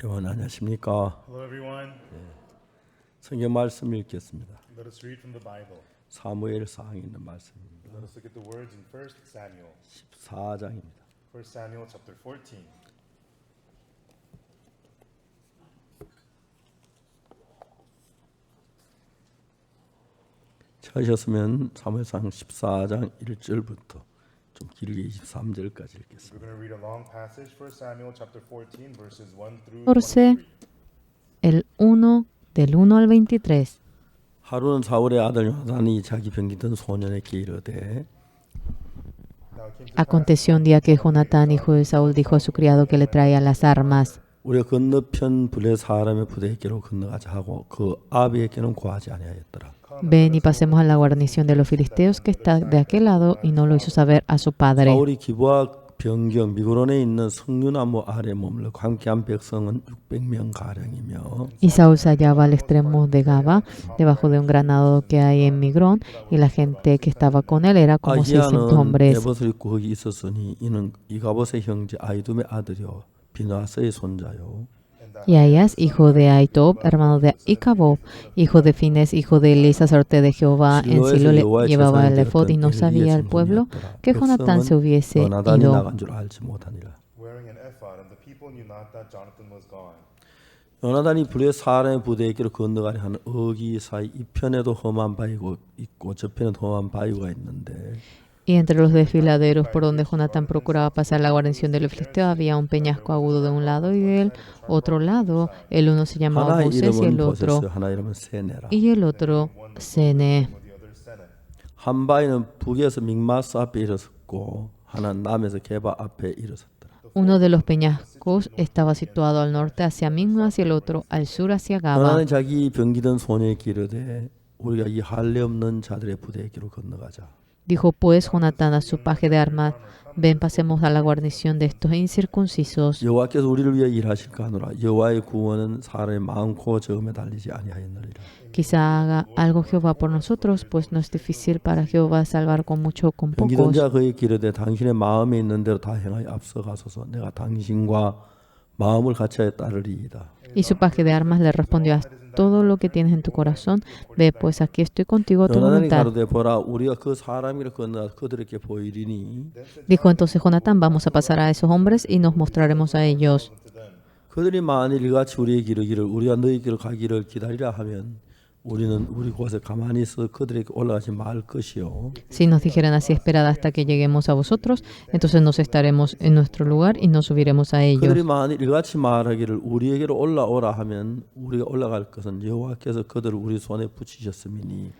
여러분 안녕하십니까? Hello, everyone. 성경 말씀 읽겠습니다. Let us read from the Bible. 사무엘상에 있는 말씀입니다. Let us look at the words in 1 Samuel. 14장입니다. 1 Samuel chapter 14. 찾으셨으면 사무엘상 14장 1절부터 좀 길게 23절까지 읽겠습니다. We're going to read a long passage, 1 Samuel chapter 14, verses 1 through 14, 23. el 1 del 1 al 23. 하루는 사울의 아들 요나단이 자기 병기던 소년에게 이르되 Now it came to Aconteció un día que Jonatán, hijo de Saúl, dijo a su criado que le traía las armas: 우리가 건너편 블레 사람의 부대에게로 건너가자 하고 그 아비에게는 구하지 아니하였더라. Ven y pasemos a la guarnición de los filisteos que está de aquel lado, y no lo hizo saber a su padre. 사울이 기브와 변경 미그론에 있는 석류나무 아래 머물러 함께한 백성은 600명 가량이며 Y Saúl se hallaba al extremo de Gaba, debajo de un granado que hay en Migrón, y la gente que estaba con él era como 600 아히야는 hombres. 에봇을 입고 거기 있었으니 이는 이가봇의 형제 아이둠의 아들이요 비나스의 손자요. Y Ahías, hijo de Ahitob, hermano de Icabob, hijo de Fines, hijo de Eli, sacerdote de Jehová, en Silo le llevaba el efod, y no sabía el pueblo que Jonatán se hubiese 요나단이 ido. 나간 줄 알지 못하니라. wearing an ephod, and the people knew not that Jonathan was gone. 요나단이 불의 사람의 부대에게로 건너가려 하는 어기 사이 이편에도 험한 바위가 있고 저편에도 험한 바위가 있는데 Y entre los desfiladeros por donde Jonatán procuraba pasar la guarnición de los filisteos había un peñasco agudo de un lado y del otro lado. El uno se llamaba 하나 Boses y 이름은 el otro 보세스 하나 이름은 세네라. y el otro Sene. The other Seneh. 한 바위는 북에서 믹마스 앞에 일어섰고 하나는 남에서 게바 앞에 일어섰더라. Uno de los peñascos estaba situado al norte hacia Migmas y el otro al sur hacia Gaba. 요나단이 자기 병기던 소녀에게 이르되 우리가 이 할례 없는 자들의 부대에게로 건너가자. Dijo pues Jonatán a su paje de armas: ven, pasemos a la guarnición de estos incircuncisos. 여호와께서 우리를 위해 일하실까 하노라. 여호와의 구원은 사람의 많고 적음에 달리지 아니하였느니라. Quizá haga algo Jehová por nosotros, pues no es difícil para Jehová salvar con mucho o con 병기던 pocos. 자 그에게 이르되 당신의 마음에 있는 대로 다 행하여 앞서가소서. 내가 당신과 마음을 같이 따르리이다. Y su paje de armas le respondió: haz todo lo que tienes en tu corazón. Ve, pues aquí estoy contigo a tu 요나단이 voluntad. 가로되 보라 우리가 그 사람이라 건너가 그들에게 보이리니 Dijo entonces Jonatán: vamos a pasar a esos hombres y nos mostraremos a ellos. 그들이 만일 이같이 우리에게 이르기를 우리가 너희에게로 가기를 기다리라 하면 우리는 우리 곳에 가만히 있어 그들에게 올라가지 말 것이요. Si nos dijeran así: esperad hasta que lleguemos a vosotros, entonces nos estaremos en nuestro lugar y no subiremos a 그들이 ellos. 만일 이같이 말하기를 우리에게로 올라오라 하면 우리가 올라갈 것은 여호와께서 그들을 우리 손에 붙이셨음이니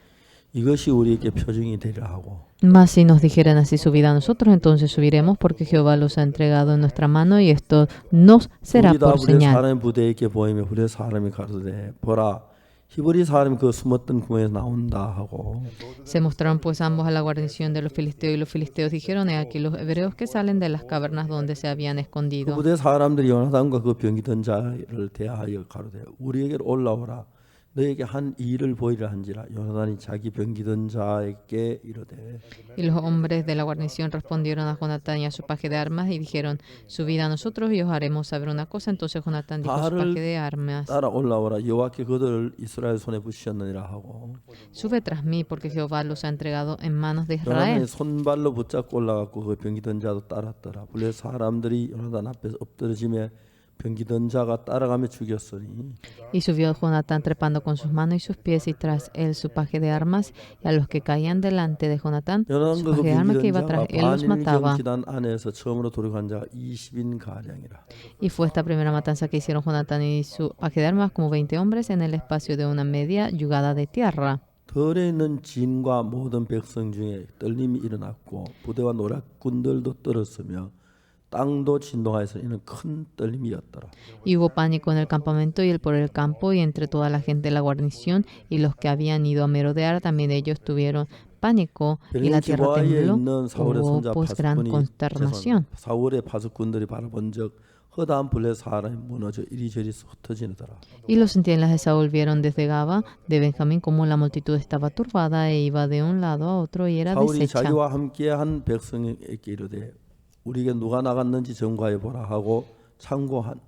이것이 우리에게 표징이 되리라 하고 Mas si nos dijeran así: subid a nosotros, entonces subiremos, porque Jehová los ha entregado en nuestra mano, y esto nos será 우리 다 por 불의 señal. 사람의 부대에게 보이며 불의 사람이 가로되 보라 히브리 사람이 그 숨었던 구멍에서 나온다 하고 Se mostraron pues ambos a la guarnición de los filisteos, y los filisteos dijeron: he aquí los hebreos que salen de las cavernas donde se habían 그 escondido. 부대 사람들이 요나단과 그 병기던 자를 대하여 가로되 우리에게로 올라오라 너에게 한 일을 보이라 한지라. 요나단이 자기 병기던 자에게 이르되 Y los hombres de la guarnición respondieron a Jonatán y a su paje de armas y dijeron: subid a nosotros y os haremos saber una cosa. Entonces Jonatán dijo a su paje de armas: 따라 올라오라 여호와께 그들을 이스라엘 손에 붙이셨느니라 하고 sube tras mí, porque Jehová los ha entregado en manos de 요나단이 Israel. 손발로 붙잡고 올라갔고 그 병기던 자도 따랐더라. 불의 사람들이 요나단 앞에서 엎드러짐에 병기던 자가 따라가며 죽였으니 Y subió Jonatán trepando con sus manos y sus pies, y tras él su paje de armas, y a los que caían delante de Jonatán, su 요나단과 그 paje de armas que iba 병기던 tras 자가 él los mataba. 반일경 지단 안에서 처음으로 돌아간 자가 20인 가량이라. Y fue esta primera matanza que hicieron Jonatán y su paje de armas, como 20 hombres, en el espacio de una media yugada de tierra. 들에 있는 진과 모든 백성 중에 떨림이 일어났고 부대와 노략군들도 떨었으며 땅도 진동하여서 이는 큰 떨림이었더라. Y hubo pánico en el campamento y por el campo, y entre toda la gente de la guarnición, y los que habían ido a merodear, también ellos tuvieron pánico, y la tierra 기브아에 tembló. 있는 사울의 Hubo 손자 pues gran 파수꾼이 consternación. 사울의 파수꾼들이 바라본즉 허다한 불의 사람이 무너져 이리저리 흩어지더라. Y los centinelas de Saúl vieron desde Gaba de Benjamín como la multitud estaba turbada e iba de un lado a otro y era 사울이 deshecha. 자기와 함께한 백성에게 이르되 우리에게 누가 나갔는지 점거해 보라 하고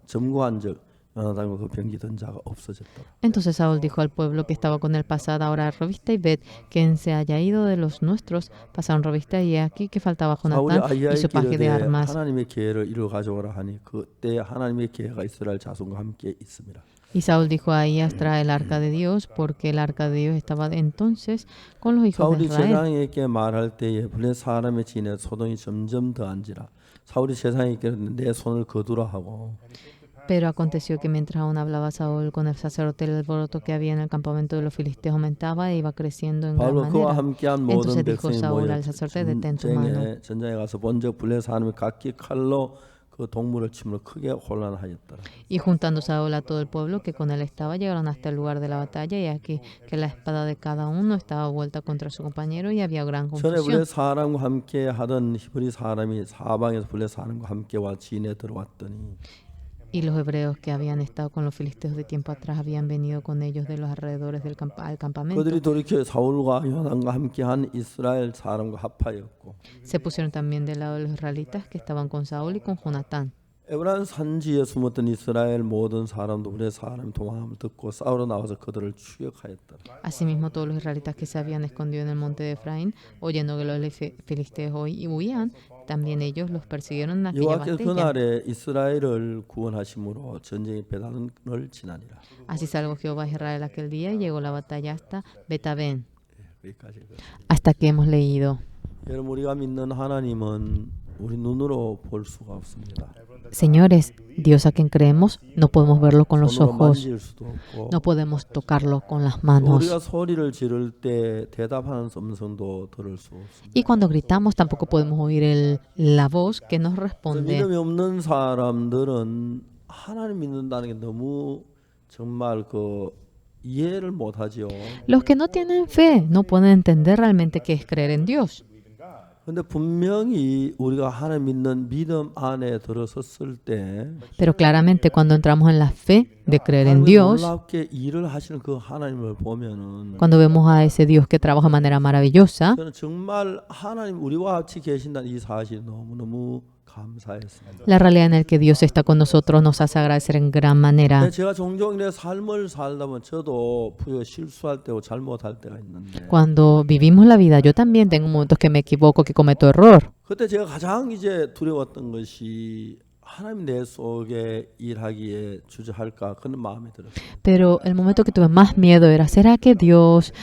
점거한즉 요나단과 그 병기던 자가 없어졌더라. Entonces Saúl dijo al pueblo que estaba con él, pasad ahora revista y ved quién se haya ido de los nuestros. Pasaron revista y he aquí que faltaba 사울이 Jonatán y su paje de 아히야에게 armas. 하나님의 계를 이루어 가져오라 하니 그때 하나님의 계가 이스라엘 자손과 함께 있습니다. Y Saúl dijo a Ahías, trae el arca de Dios, porque el arca de Dios estaba entonces con los hijos de 사울이 Israel. 제사장에게 말할 때에 블레 사람의 진에 소동이 점점 더한지라. 사울이 제사장에게 내 손을 거두라 하고 Pero aconteció que mientras aún hablaba Saúl con el sacerdote, el alboroto que había en el campamento de los filisteos aumentaba e iba creciendo en gran 바울과 그와 manera. 함께한 모든 Entonces dijo 백성이 Saúl 모여 al sacerdote, detén tu mano. 전쟁에 가서 본적 블레 사람이 각기 칼로 그 동물을 침으로 크게 혼란하였더라. Y juntando Saúl a todo el pueblo que con él estaba, llegaron hasta el lugar de la batalla, y aquí que la espada de cada uno estaba vuelta contra su compañero, y había gran 전에 블레 confusión. 사람과 함께 하던 히브리 사람이 사방에서 블레 사람과 함께 와 진에 들어왔더니 Y los hebreos que habían estado con los filisteos de tiempo atrás habían venido con ellos de los alrededores del al campamento. 그들이 돌이켜 사울과 요나단과 함께한 이스라엘 사람과 합하였고 Se pusieron también del lado de los israelitas que estaban con Saúl y con Jonatán. 에브란 산지에 숨었던 이스라엘 모든 사람도 블레 사람이 도망함을 듣고 싸우러 나와서 그들을 추격하였더라. Asimismo, todos los israelitas que se habían escondido en el monte de Efraín, oyendo que los filisteos huían, también ellos los persiguieron en aquella 여호와께서 batalla. 그날에 이스라엘을 구원하심으로 전쟁의 배단을 지나니라. Así salvó Jehová a Israel aquel día y llegó la batalla hasta Betabén, 여기까지. hasta que hemos leído. 여러분 우리가 믿는 하나님은 우리 눈으로 볼 수가 없습니다. Señores, Dios a quien creemos, no podemos verlo con los 손으로 ojos, 만질 수도 없고 no podemos tocarlo con las manos. 우리가 소리를 지를 때 대답하는 음성도 들을 수 없습니다. Y cuando gritamos tampoco podemos oír la voz que nos responde. 믿음이 없는 사람들은 하나님 믿는다는 게 너무 정말 그 이해를 못하지요. Los que no tienen fe no pueden entender realmente qué es creer en Dios. 근데 분명히 우리가 하나님 믿는 믿음 안에 들어섰을 때 Pero claramente cuando entramos en la fe de creer en 하나님이 Dios, 놀랍게 일을 하시는 그 하나님을 보면은 cuando vemos a ese Dios que trabaja de manera maravillosa, 저는 정말 하나님 우리와 같이 계신다는 이 사실이 너무너무 감사했습니다. la realidad en la que Dios está con nosotros nos hace agradecer en gran manera. 근데 제가 종종 내 삶을 살다 보면 저도 실수할 때고 잘못할 때가 있는데 Cuando vivimos la vida, yo también tengo momentos que me equivoco, que cometo error. 그때 제가 가장 이제 두려웠던 것이 하나님 내 속에 일하기에 주저할까 그런 마음이 들었어요. Pero el momento que tuve más miedo era, ¿será que Dios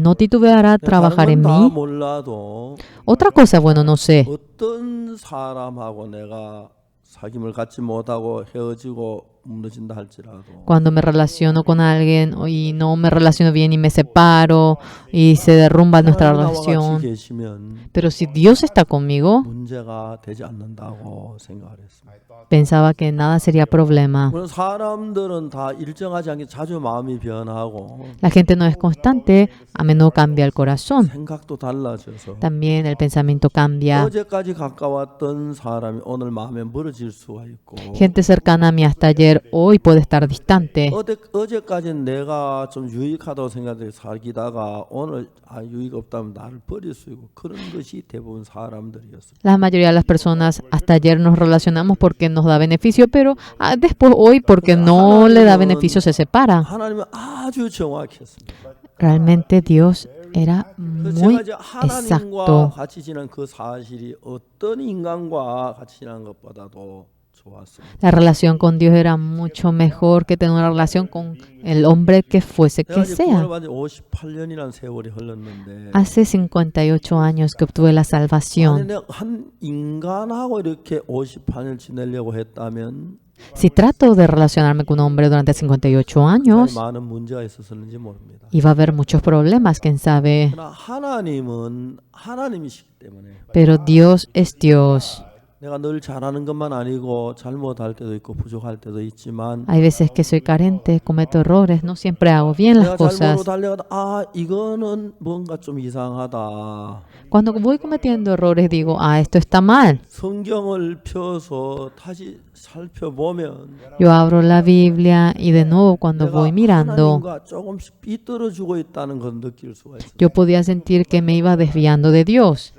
no titubeará trabajar en 다 mí? 몰라도 Otra cosa, bueno, no sé. 어떤 사람하고 내가 사귐을 갖지 못하고 헤어지고 무너진다 할지라도 Cuando me relaciono con alguien y no me relaciono bien y me separo y se derrumba nuestra 하나님 나와 같이 relación. 계시면 Pero si Dios está conmigo, 문제가 되지 않는다고 생각을 했습니다. pensaba que nada sería problema. 물론 사람들은 다 일정하지 않게 자주 마음이 변하고 La gente no es constante, a menudo cambia el corazón. 생각도 달라져서 También el pensamiento cambia. 어제까지 가까웠던 사람이 오늘 마음에 멀어질 수가 있고 Gente cercana a mí hasta ayer, hoy puede estar distante. 어제까지는 내가 좀 유익하다고 생각해 살기다가 오늘 유익 없다면 나를 버릴 수 있고 그런 것이 대부분 사람들이었습니다. La mayoría de las personas hasta ayer nos relacionamos porque nos da beneficio, pero después hoy porque no le da beneficio se separa. 하나님은 아주 정확했습니다. Realmente Dios era 그래서 muy 제가 이제 하나님과 exacto. 같이 지낸 그 사실이 어떤 인간과 같이 지낸 것보다도 좋았습니다. La relación con Dios era mucho mejor que tener una relación con el hombre que fuese 제가 que 이제 sea. 구원을 받은 58년이라는 세월이 흘렀는데 Hace 58 años que obtuve la 아니 salvación. 내가 한 인간하고 이렇게 58년 지내려고 했다면 Si trato de relacionarme con un hombre durante 58 años, 많은 문제가 있었는지 모릅니다. iba a haber muchos problemas, quién sabe. 그러나 하나님은 하나님이시기 때문에 Pero Dios es Dios. 내가 늘 잘하는 것만 아니고 잘못할 때도 있고 부족할 때도 있지만 Hay veces que soy carente, cometo errores, no siempre hago bien las 내가 잘못으로 cosas. 달려가다 이거는 뭔가 좀 이상하다. Cuando voy cometiendo errores digo, esto está mal. 성경을 펴서 다시 살펴보면 Yo abro la Biblia y de nuevo cuando 내가 voy mirando, 하나님과 조금씩 삐뚤어지고 있다는 걸 느낄 수가 있어요. yo podía sentir que me iba desviando de Dios.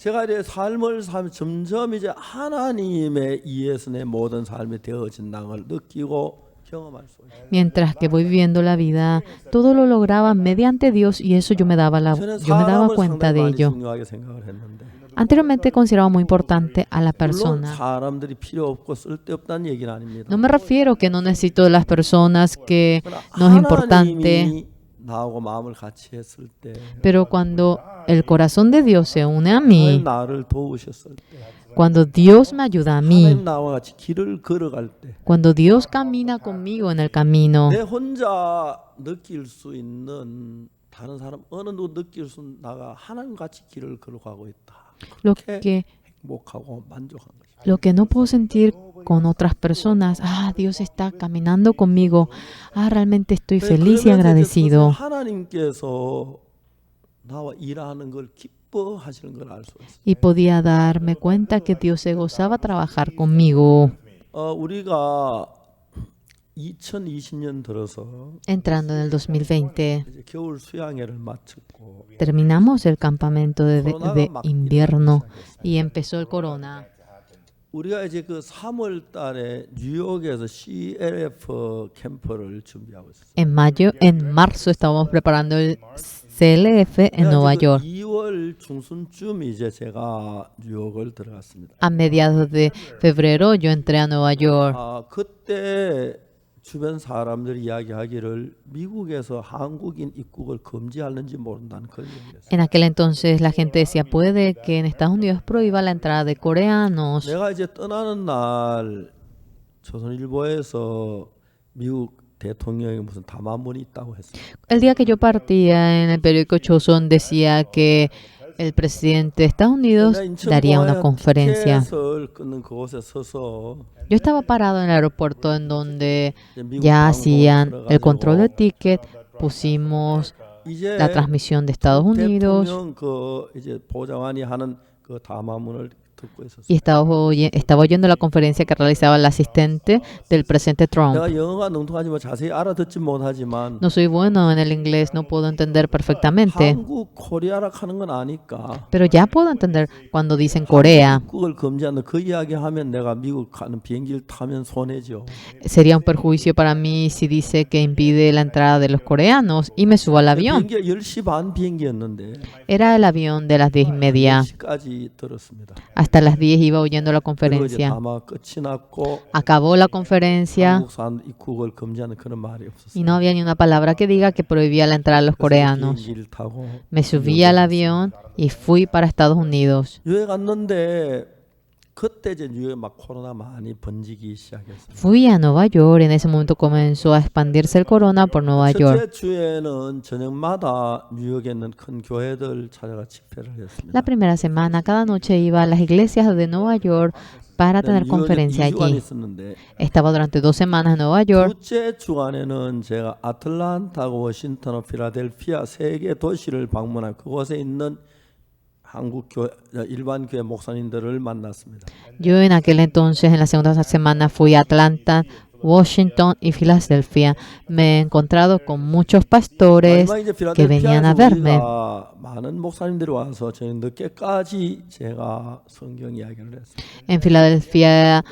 제가 이제 삶을 살면 점점 이제 하나님의 의해서 내 모든 삶이 되어진다는 걸 느끼고 경험할 수 있어요. Mientras que voy viviendo la vida, todo lo lograba mediante Dios y eso yo me daba 저는 사람을 cuenta 상당히 de 많이 ello. 중요하게 생각을 했는데 Anteriormente consideraba muy importante a la 물론 persona. 사람들이 필요 없고 쓸데없다는 얘기는 아닙니다. No me refiero que no necesito de las personas, que no es importante, 하나님이 나하고 마음을 같이 했을 때 pero cuando el corazón de Dios se une a 하나님 mí, 나를 도우셨을 때 cuando Dios me ayuda a mí, 하나님 나와 같이 길을 걸어갈 때 cuando Dios camina conmigo en el camino, 내 혼자 느낄 수 있는 다른 사람 어느 누구 느낄 수 있는 나가 하나님 같이 길을 걸어가고 있다. lo 그렇게 que, 행복하고 만족한 것이죠. lo que no puedo sentir con otras personas, Dios está caminando conmigo, realmente estoy feliz y agradecido. 하나님께서 나와 일하는 걸 기뻐하시는 걸 알 수 있어요. Y podía darme cuenta que Dios se gozaba trabajar conmigo. 우리가 2020년 들어서 Entrando en el 2020, 이제 겨울 수양회를 마쳤고 terminamos el campamento de invierno y empezó el corona. 우리가 이제 그 3월 달에 뉴욕에서 CLF 캠프를 준비하고 있었어요. En marzo estábamos preparando el CLF en Nueva York. 2월 중순쯤 이제 제가 뉴욕을 들어갔습니다. A mediados de febrero yo entré a Nueva York. 그때 주변 사람들이 이야기하기를 미국에서 한국인 입국을 금지하는지 모른다는 그런 얘기를 했어요. En aquel entonces la gente decía, puede que en Estados Unidos prohíba la entrada de coreanos. 내가 이제 떠나는 날 조선일보에서 미국 대통령이 무슨 담화문이 있다고 했어요. El día que yo partía en el periódico Choson decía que el presidente de Estados Unidos daría una conferencia. 티켓을 끊는 그곳에 서서 Yo estaba parado en el aeropuerto en donde 이제 미국 ya 방송 hacían el control de 들어가지고 ticket, pusimos 이제 la transmisión de Estados Unidos 대통령 그 이제 보좌관이 하는 그 담화문을 듣고 있었어요. y estaba oyendo la conferencia que realizaba el asistente del presidente Trump. 내가 영어가 능통하지만 자세히 알아듣지 못하지만 No soy bueno en el inglés, no puedo entender perfectamente, 한국 코리아라 하는 건 아니까 pero ya puedo entender cuando dicen Corea. 입국을 금지한다 그 이야기하면 내가 미국 가는 비행기를 타면 손해죠. Sería un perjuicio para mí si dice que impide la entrada de los coreanos y me subo al avión. 비행기 10시 반 비행기였는데 Era el avión de las 10:30. 10시까지 들었습니다. Hasta las 10 iba oyendo la 그리고 이제 conferencia. 담화 끝이 났고 Acabó la conferencia 한국산 입국을 금지하는 그런 말이 없었어요. y no había ni una palabra que diga que prohibía la entrada a los 그래서 coreanos. 비행기를 타고 Me subí al avión y fui para Estados Unidos. 뉴욕에 갔는데 그때 이제 뉴욕에 막 코로나 많이 번지기 시작했어요. Fui a Nueva York, en ese momento comenzó a expandirse el corona por Nueva York. 첫째 주에는 저녁마다 뉴욕에 있는 큰 교회들 찾아가 집회를 했습니다. La primera semana, cada noche iba a las iglesias de Nueva York para tener conferencia 2주간 allí. 있었는데 Estaba durante 2 semanas en Nueva York. 둘째 주간에는 제가 아틀란타하고 워싱턴, 필라델피아 세 개 도시를 방문한 그곳에 있는 한국 교회 일반 교회 목사님들을 만났습니다. Yo en aquel entonces, en la segunda semana, fui a Atlanta, Washington y Filadelfia. Me he encontrado con muchos pastores 마지막에 이제 que venían a verme. 필라델피아에서 많은 목사님들이 와서 저희 늦게까지 제가 성경 이야기를 했습니다. En Filadelfia,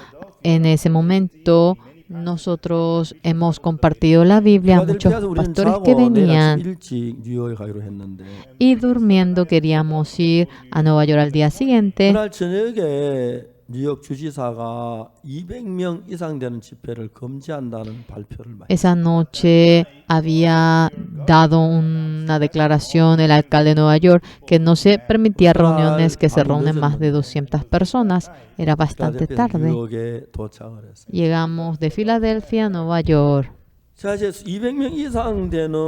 en ese momento, nosotros hemos compartido la Biblia a muchos 필라델피아에서 우리는 pastores que 자고 내일 아침 venían 일찍 뉴욕에 가기로 했는데 y durmiendo queríamos ir a Nueva York al día siguiente. 그날 저녁에 뉴욕 주지사가 200명 이상 되는 집회를 금지한다는 발표를 많이 Esa noche había dado una declaración el alcalde de Nueva York que no se permitía reuniones que se reúnen más de 200 personas. Era bastante 필라델피아에서 tarde. 뉴욕에 도착을 했어요. Llegamos de Filadelfia a Nueva York. 자 이제 200명 이상 되는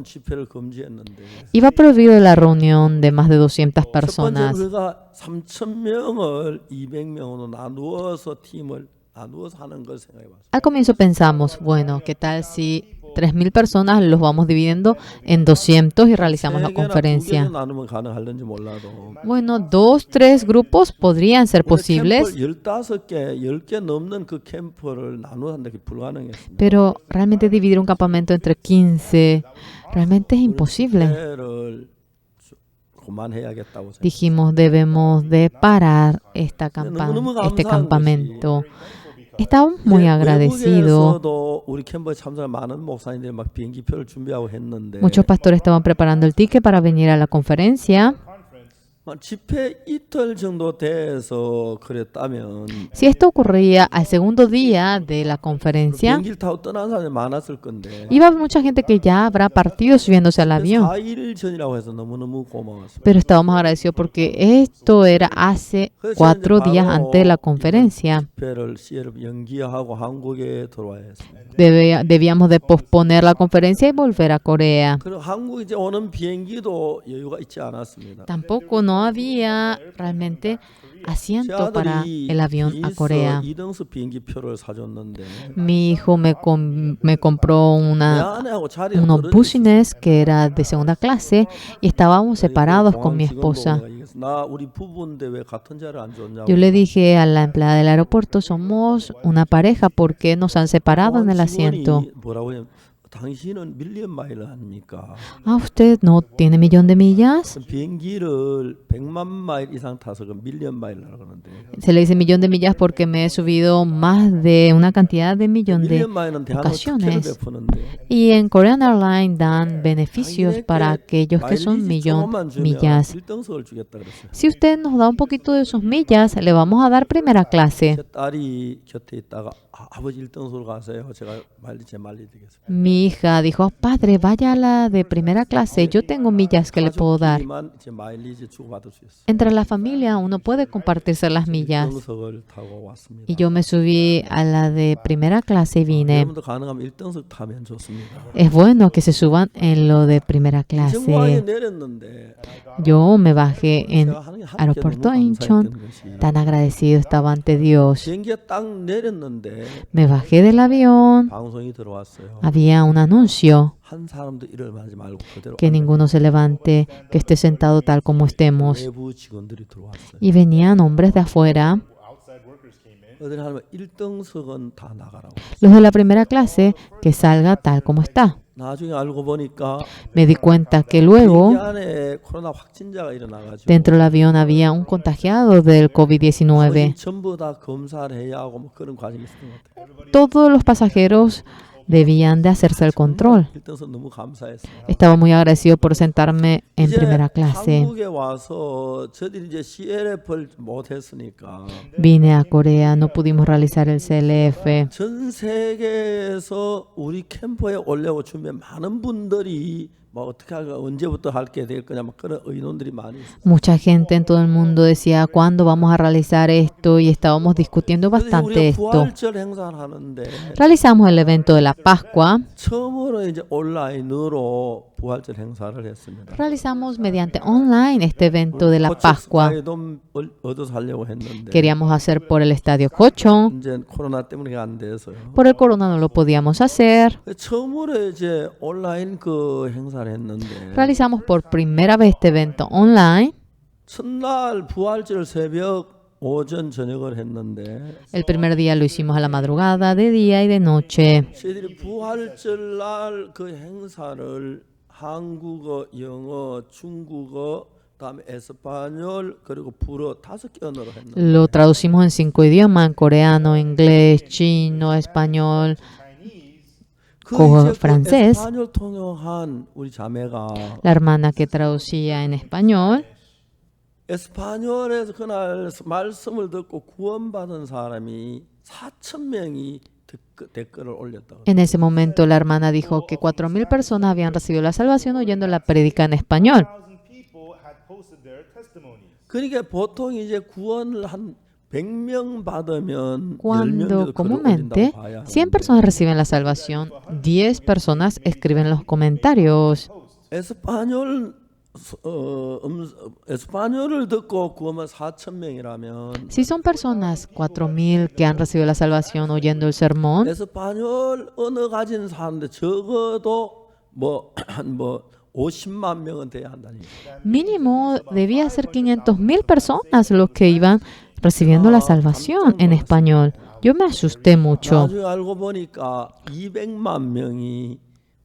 집회를 금지했는데 Iba prohibido la reunión de más de 200 첫 번째 personas. 우리가 3,000명을 200명으로 나누어서 팀을 나누어서 하는 걸 생각해 봤어요. Al comienzo pensamos, bueno, ¿qué tal si 3,000 personas los vamos dividiendo en 200 y realizamos la 세 개나 두 개로 conferencia? 나누면 가능할는지 몰라도 Bueno, 2, 3 grupos podrían ser posibles, 15개, 10개 넘는 그 캠프를 나누어 한다 게 불가능했습니다. pero realmente dividir un campamento entre 15 realmente es imposible. 교회를 그만해야겠다고 생각. dijimos debemos de parar este campamento. Estábamos muy agradecidos. 외국에서도 우리 캠프에 참석한 많은 목사님들이 막 비행기표를 준비하고 했는데 Muchos pastores estaban preparando el ticket para venir a la conferencia. 막 집회 이틀 정도 돼서 그랬다면 Si esto ocurría al segundo día de la conferencia, 비행기를 타고 떠난 사람이 많았을 건데 iba a haber mucha gente que ya habrá partido subiéndose al avión. 4일 전이라고 해서 너무너무 고마웠습니다. Pero estábamos agradecidos porque esto era hace 4 días antes de la conferencia. 집회를 시에를 연기하고 한국에 돌아와야 했습니다. Debíamos de posponer la conferencia y volver a Corea. 그리고 한국 이제 오는 비행기도 여유가 있지 않았습니다. Tampoco no había realmente asiento para el avión a Corea. 2등석 비행기표를 사줬는데 Mi hijo me compró 내 아내하고 자리가 unos 떨어져 buses que era de segunda clase y estábamos separados con mi esposa. 나 우리 부부인데 왜 같은 자리를 안 줬냐고. Yo le dije a la empleada del aeropuerto, somos una pareja, ¿por qué nos han separado en el asiento? 뭐라고 해요? 당신은 밀리언 마일 아닙니까? Ah, ¿usted no tiene 1.000.000 de millas? 비행기를 100만 마일 이상 타서 그 밀리언 마일이라고 그러는데. Se le dice 1.000.000 de millas porque me he subido más de una cantidad de 1.000.000 de 밀리언 마일은 대한민국 특혜를 ocasiones. 베푸는데. Y en Korean Airlines dan beneficios para aquellos que son millas. 1등석을 주겠다 그랬어요. Si usted nos da un poquito de sus millas, le vamos a dar primera clase. 제 딸이 곁에 있다가 아버지 1등석으로 가세요. 제가 제 말리 되겠습니다. Mi hija dijo, padre, vaya a la de primera clase, yo tengo millas que le puedo dar. 가족끼리만 이제 마일리지 주고받을 수 있어요. Entre la familia uno puede compartirse las millas. 1등석을 타고 왔습니다. Y yo me subí a la de primera clase y vine. 여러분도 가능하면 1등석 타면 좋습니다. Es bueno que se suban en lo de primera 정부항에 clase. 내렸는데 Yo me bajé en 제가 하는 게 함께 aeropuerto 너무 Incheon. 감사했던 것이 Tan agradecido estaba ante Dios. 비행기가 딱 내렸는데 Me bajé del avión. 방송이 들어왔어요. Había un anuncio 한 사람도 일어나지 말고 그대로 que ninguno se levante, que esté sentado tal como estemos. 외부 직원들이 들어왔어요. Y venían hombres de afuera. 어디 하면 1등석은 다 나가라고. Los de la primera clase, que salga tal como está. 나중에 알고 보니까 Me di cuenta que 비행기 luego 안에 코로나 확진자가 일어나가지고 dentro del avión había un contagiado del COVID-19. 전부 다 검사를 해야 하고 뭐 그런 과정이 있었던 것 같아요. Todos los pasajeros debían de hacerse el control. 1등석 너무 감사했어요. Estaba muy agradecido por sentarme en 이제 primera clase. 한국에 와서 저들이 이제 CLF를 못 했으니까 Vine a Corea, no pudimos realizar el CLF. 전 세계에서 우리 캠프에 오려고 준비한 많은 분들이 뭐 어떻게 할까 언제부터 할게 될 거냐 막 그런 의논들이 많이 있어요. Mucha gente en todo el mundo decía, ¿cuándo vamos a realizar esto? Y estábamos discutiendo 그래서 bastante 우리가 esto. 부활절 행사를 하는데 Realizamos el evento de la Pascua. 처음으로 이제 온라인으로 부활절 행사를 했습니다. Realizamos mediante online este evento de la Pascua. 돈 얻어서 하려고 했는데 Queríamos hacer por el estadio Cochon. 이제 코로나 때문에 안 돼서요. Por el corona no lo podíamos hacer. 처음으로 이제 온라인 그 행사를 했는데 Realizamos por primera vez este evento online. 첫날 부활절 새벽 오전 저녁을 했는데 El primer día lo hicimos a la madrugada, de día y de noche. 저희들이 부활절 날 그 행사를 한국어, 영어, 중국어, 그다음에 에스파뇰 그리고 불어 5개 언어로 했는데 Lo traducimos en 5 idiomas, en coreano, inglés, chino, español. 그 francés. 에스파뇰 통역한 우리 자매가 La hermana que traducía en español. 에스파뇰에서 그날 말씀을 듣고 구원받은 사람이 4,000명이 댓글을 올렸다고. En ese momento la hermana dijo que 4.000 personas habían recibido la salvación oyendo la prédica en español. 그러니까 보통 이제 구원을 한 100명 받으면 10명도 Cuando 글을 comúnmente 올린다고 봐야 100 personas reciben la salvación, 10 personas escriben los comentarios. 에스파뇰 에스파뇰을 듣고 구원만 4,000명이라면 Si son personas, 4.000 que han recibido la salvación oyendo el sermón, 에스파뇰 언어 가진 사람들 적어도 뭐 50만 명은 돼야 한다니. mínimo debía ser 500.000 personas los que iban recibiendo la salvación en español. Yo me asusté mucho. 나중에 알고 보니까 200만 명이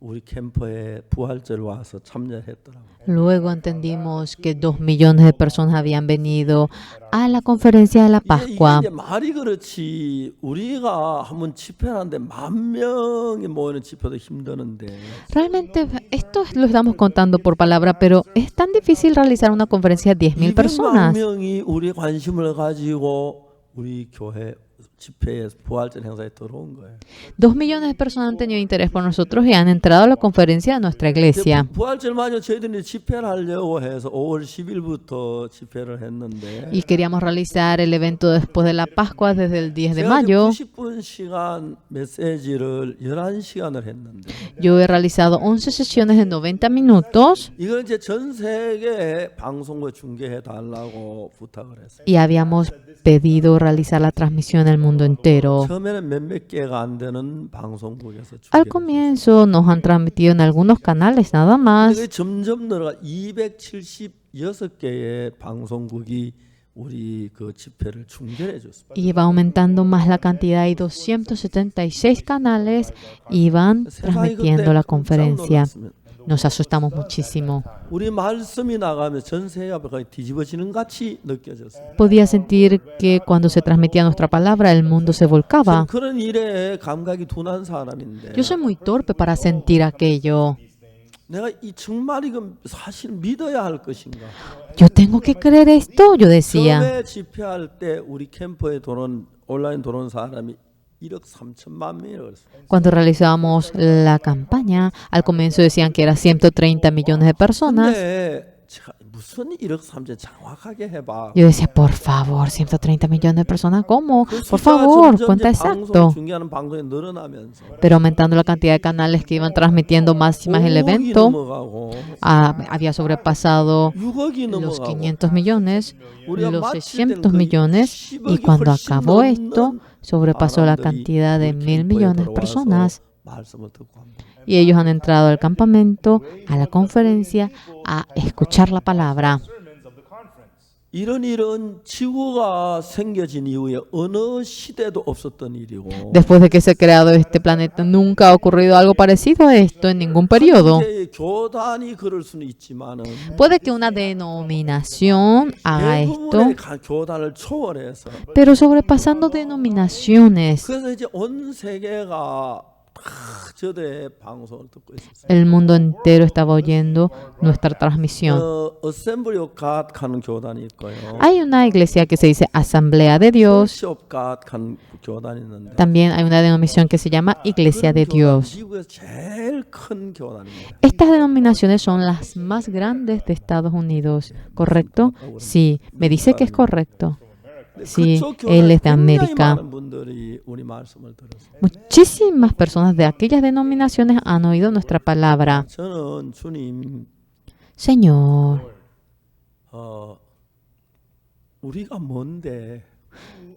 우리 캠프에 부활절 와서 참여했더라고요. Luego entendimos que 2 millones de personas habían venido a la conferencia de la Pascua. 이게 말이 그렇지 우리가 한번 집회를 하는데 10,000명이 모이는 집회도 힘드는데 Realmente esto lo estamos contando por palabra, pero es tan difícil realizar una conferencia de 10,000 personas. 200,000명이 우리의 관심을 가지고 우리 교회 집회에 부활절 행사에 들어온 거예요. 2 millones de personas han tenido interés por nosotros y han entrado a la conferencia de nuestra iglesia. 부활절 맞아 저희들이 집회를 하려고 해서 5월 10일부터 집회를 했는데 Y queríamos realizar el evento después de la Pascua desde el 10 de 제가 mayo. 90분 시간 메시지를 11시간을 했는데 Yo he realizado 11 sesiones de 90 minutos 이걸 이제 전 세계에 방송국에 중계해 달라고 부탁을 했어요. y habíamos pedido realizar la transmisión en el mundo entero. 처음에는 몇몇 개가 안 되는 방송국에서 Al 중계를 comienzo nos han transmitido en algunos canales nada más. 그게 점점 늘어가 276개의 방송국이 우리 그 집회를 중계해 줬습니다. Y va aumentando más la cantidad. Hay 276 canales y van transmitiendo la conferencia. Nos asustamos muchísimo. 우리 말씀이 나가면 전 세계가 거의 뒤집어지는 같이 느껴졌어요. Podía sentir que cuando se transmitía nuestra palabra, el mundo se volcaba. 그런 일에 감각이 둔한 사람인데 Yo soy muy torpe para sentir aquello. 내가 이 정말 이거 사실 믿어야 할 것인가? Yo tengo que creer esto, yo decía. 처음에 집회할 때 우리 캠프에 들어온 온라인 들어온 사람이 1억 3천만 명이라고 그랬어요. Cuando realizábamos la campaña, al comienzo decían que era 130 millones de personas. 근데 제가 무슨 1억 3천 정확하게 해봐. Yo decía, por favor, 130 millones de personas, ¿cómo? 그 Por 숫자가 favor, 점점 cuenta 이제 방송 exacto. 중계하는 방송이 늘어나면서 Pero aumentando la cantidad de canales que iban transmitiendo más y más el 5억이 evento, 넘어가고 había sobrepasado 6억이 los 넘어가고 500 millones, 우리가 los 마칠 600 때는 millones, y 10억이 cuando 훨씬 acabó 넘는 esto, sobrepasó la 사람들이 cantidad de 우리 1,000 캠프에 millones de 들어와서 personas. 말씀을 듣고 합니다. Y ellos han entrado al campamento, a la conferencia, a escuchar la palabra. 이런 일은 지구가 생겨진 이후에 어느 시대도 없었던 일이고 Después de que se ha creado este planeta, nunca ha ocurrido algo parecido a esto en ningún periodo. 이제 교단이 그럴 수는 있지만은 Puede que una denominación haga esto, 대부분의 교단을 초월해서 pero sobrepasando denominaciones, 그래서 이제 온 세계가 다 저대 방송을 듣고 있었어요. el mundo entero estaba oyendo nuestra transmisión. Assembly of God 하는 교단이 있고요. Hay una iglesia que se dice Asamblea de Dios. Church of God 하는 교단이 있는데 También hay una denominación que se llama Iglesia de 그런 교단, Dios. 미국에서 제일 큰 교단입니다. Estas denominaciones son las más grandes de Estados Unidos, ¿correcto? Sí, me dice que es correcto. Sí, 그쪽 él 교단에 es de 굉장히 América. 많은 분들이 우리 말씀을 들었어요. Muchísimas personas de aquellas denominaciones han oído nuestra palabra. 저는 주님 Señor, 우리가 뭔데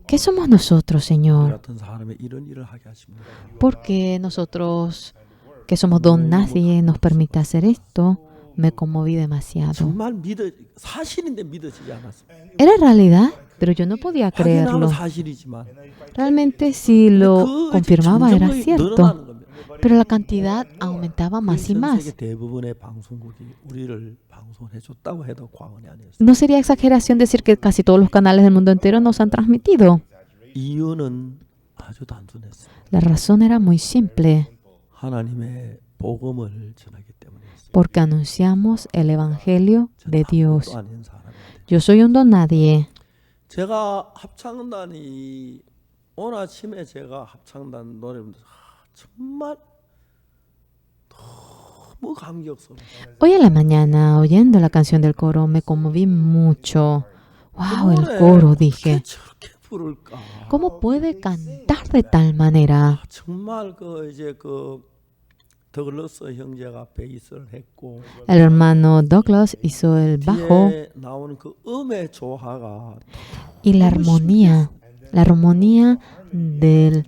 ¿qué somos nosotros, 우리 Señor? 같은 사람이 이런 일을 하게 하십니까? Porque nosotros, que somos don nadie, nos permite hacer esto. Me conmoví demasiado. 정말 사실인데 믿어지지 않았어요. Era realidad, pero yo no podía 확인하면 creerlo. 사실이지만 Realmente si lo 그 confirmaba era 점점 cierto, 늘어나는 겁니다. pero la cantidad aumentaba más y 전 más. 세계 대부분의 방송국이 우리를 방송해 줬다고 해도 과언이 아니었어요. No sería exageración decir que casi todos los canales del mundo entero nos han transmitido. 이유는 아주 단순했어요. La razón era muy simple, 하나님의 복음을 전하기 때문이었어요. porque anunciamos el Evangelio de Dios. 아무것도 아닌 사람인데. Yo soy un don nadie. 제가 합창단이 오늘 아침에 제가 합창단 노래를 정말 너무 감격스러워. Hoy en la mañana, oyendo la canción del coro, me conmoví mucho. ¡Wow! El coro, dije. 저렇게 부를까? ¿Cómo puede cantar de tal manera? 정말 더글러스 형제가 베이스를 했고 El hermano Douglas hizo el bajo 뒤에 나오는 그 음의 조화가 y la armonía de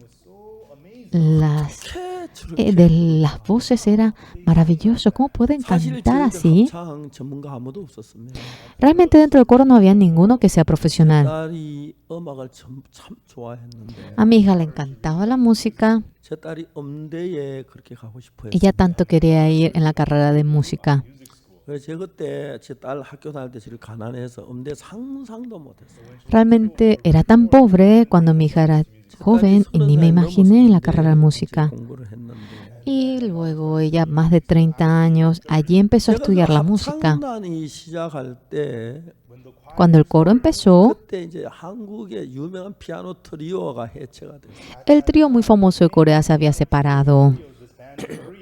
las voces era maravilloso. ¿Cómo pueden 사실 cantar 저희들 así? 합창 전문가 아무도 없었습니다. Realmente dentro del coro no había ninguno que sea profesional. 딸이 음악을 참 좋아했는데 A mi hija le encantaba la música. 제 딸이 음대에 그렇게 가고 싶어 Ella 했어요. tanto quería ir en la carrera de música. 그래서 제가 그때 제 딸 학교 다닐 때 제일 가난해서 음대 상상도 못했어요. Realmente era tan pobre cuando mi hija era joven y ni me imaginé en la carrera de música. 공부를 했는데 Y luego ella, más de 30 años, allí empezó a estudiar la música. 합창단이 시작할 때 Cuando el coro empezó, 그때 이제 한국의 유명한 피아노 트리오가 해체가 됐어요. el trío muy famoso de Corea se había separado.